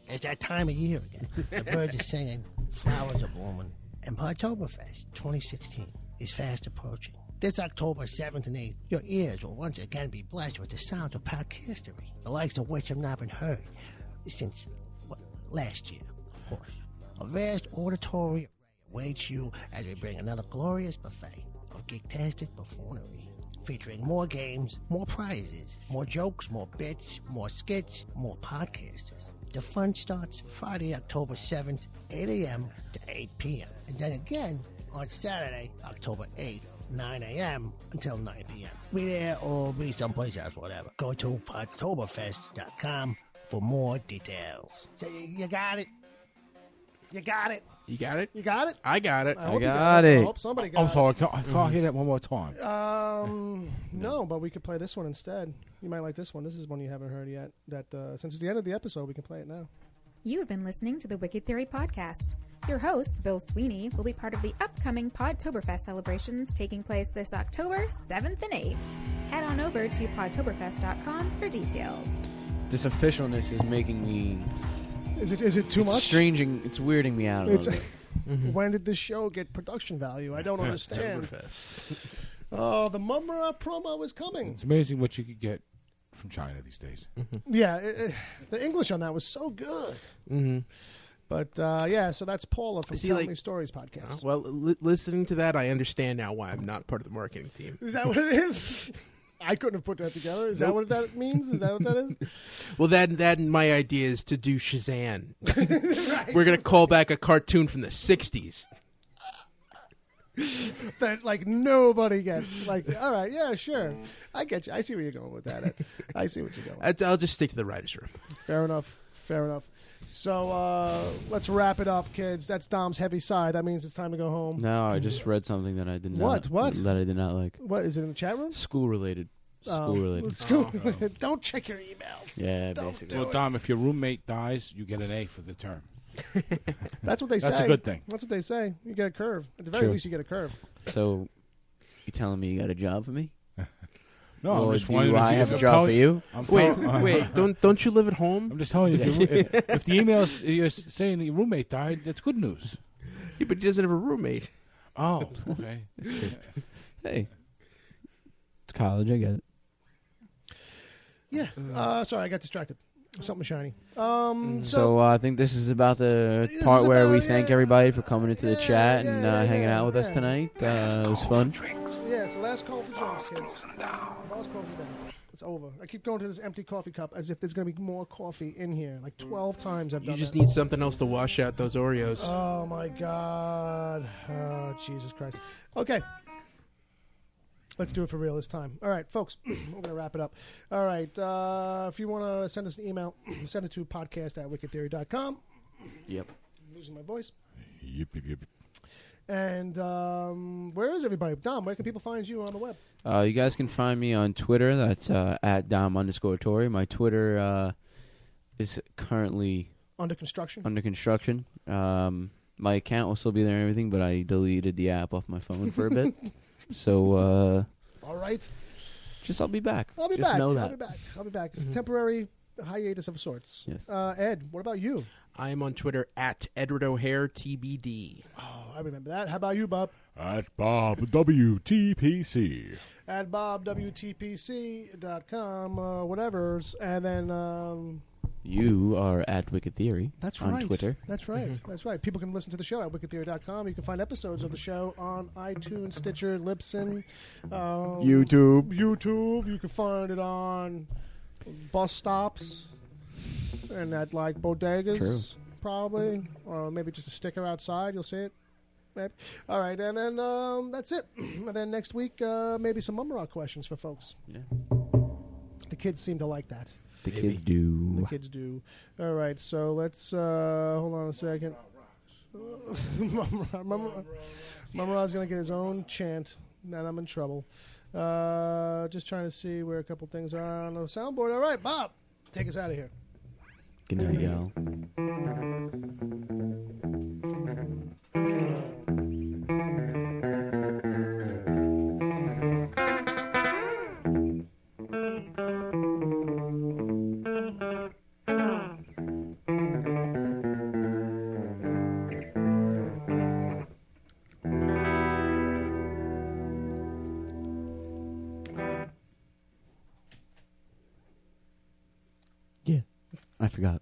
It's that time of year again. The birds are singing, flowers are blooming, and Podtoberfest 2016 is fast approaching. This October 7th and 8th, your ears will once again be blessed with the sounds of podcastery, the likes of which have not been heard since last year, of course. A vast auditory awaits you as we bring another glorious buffet of geektastic buffoonery, featuring more games, more prizes, more jokes, more bits, more skits, more podcasters. The fun starts Friday, October 7th, 8 a.m. to 8 p.m. And then again on Saturday, October 8th, 9 a.m. until 9 p.m. Be there or be someplace else, whatever. Go to podtoberfest.com for more details. So you got it? You got it? You got it? You got it? I got it. I got it. I hope somebody got it. I'm sorry. I can't hear that one more time. No, but we could play this one instead. You might like this one. This is one you haven't heard yet. That since it's the end of the episode, we can play it now. You have been listening to the Wicked Theory Podcast. Your host, Bill Sweeney, will be part of the upcoming Podtoberfest celebrations taking place this October 7th and 8th. Head on over to podtoberfest.com for details. This officialness is making me... Is it too much? It's weirding me out a little bit. When did this show get production value? I don't understand. Oh, the Mumra promo is coming. It's amazing what you could get from China these days. Yeah, the English on that was so good. But, so that's Paula from Tell Me Stories podcast. Well, listening to that, I understand now why I'm not part of the marketing team. Is that what it is? I couldn't have put that together. Is that what that means? Is that what that is? Well, that my idea is to do Shazam. Right. We're going to call back a cartoon from the 60s. That, like, nobody gets. Like, all right, yeah, sure. I get you. I see where you're going with that. I see what you're going with. I'll just stick to the writer's room. Fair enough. So, let's wrap it up, kids. That's Dom's heavy side. That means it's time to go home. No, I just read something that I did not... What? That I did not like. What, is it in the chat room? School-related. Don't check your emails. Yeah, basically. Well, Dom, if your roommate dies, you get an A for the term. That's what they say. That's a good thing. That's what they say. You get a curve. At the very least, you get a curve. So, you telling me you got a job for me? No, or I'm just do wondering I have a job for you? Wait, don't you live at home? I'm just telling you, if the email's you're saying that your roommate died, that's good news. Yeah, but he doesn't have a roommate. Oh, okay. Hey, it's college, I get it. Yeah. Sorry, I got distracted. Something shiny. So I think this is about the part where we thank everybody for coming into the chat and hanging out with us tonight. It was fun. Yeah, it's the last call for drinks, kids. Last call for down. It's over. I keep going to this empty coffee cup as if there's going to be more coffee in here. Like 12 times I've done that. You just need something else to wash out those Oreos. Oh, my God. Oh, Jesus Christ. Okay. Let's do it for real this time. All right, folks, we're going to wrap it up. All right, if you want to send us an email, send it to podcast@wickedtheory.com. Yep. I'm losing my voice. Yep. And where is everybody? Dom, where can people find you on the web? You guys can find me on Twitter. That's at Dom_Tory. My Twitter is currently... Under construction? Under construction. My account will still be there and everything, but I deleted the app off my phone for a bit. So, all right. I'll be back. I'll be just back. know that. I'll be back. Temporary hiatus of sorts. Yes. Ed, what about you? I am on Twitter at Edward O'Hare TBD. Oh, I remember that. How about you, Bob? At Bob WTPC. At BobWTPC.com or whatever's. And then... You are at Wicked Theory. That's on right. Twitter. That's right. That's right. People can listen to the show at wickedtheory.com. You can find episodes of the show on iTunes, Stitcher, Libsyn, YouTube. You can find it on bus stops and at like bodegas, probably, or maybe just a sticker outside. You'll see it. Maybe. All right, and then that's it. And then next week, maybe some Mumra questions for folks. Yeah. The kids seem to like that. The kids do. The kids do. All right, so let's hold on a second. Mumra's going to get his own chant. Then I'm in trouble. Just trying to see where a couple things are on the soundboard. All right, Bob, take us out of here. Good night, y'all. I forgot.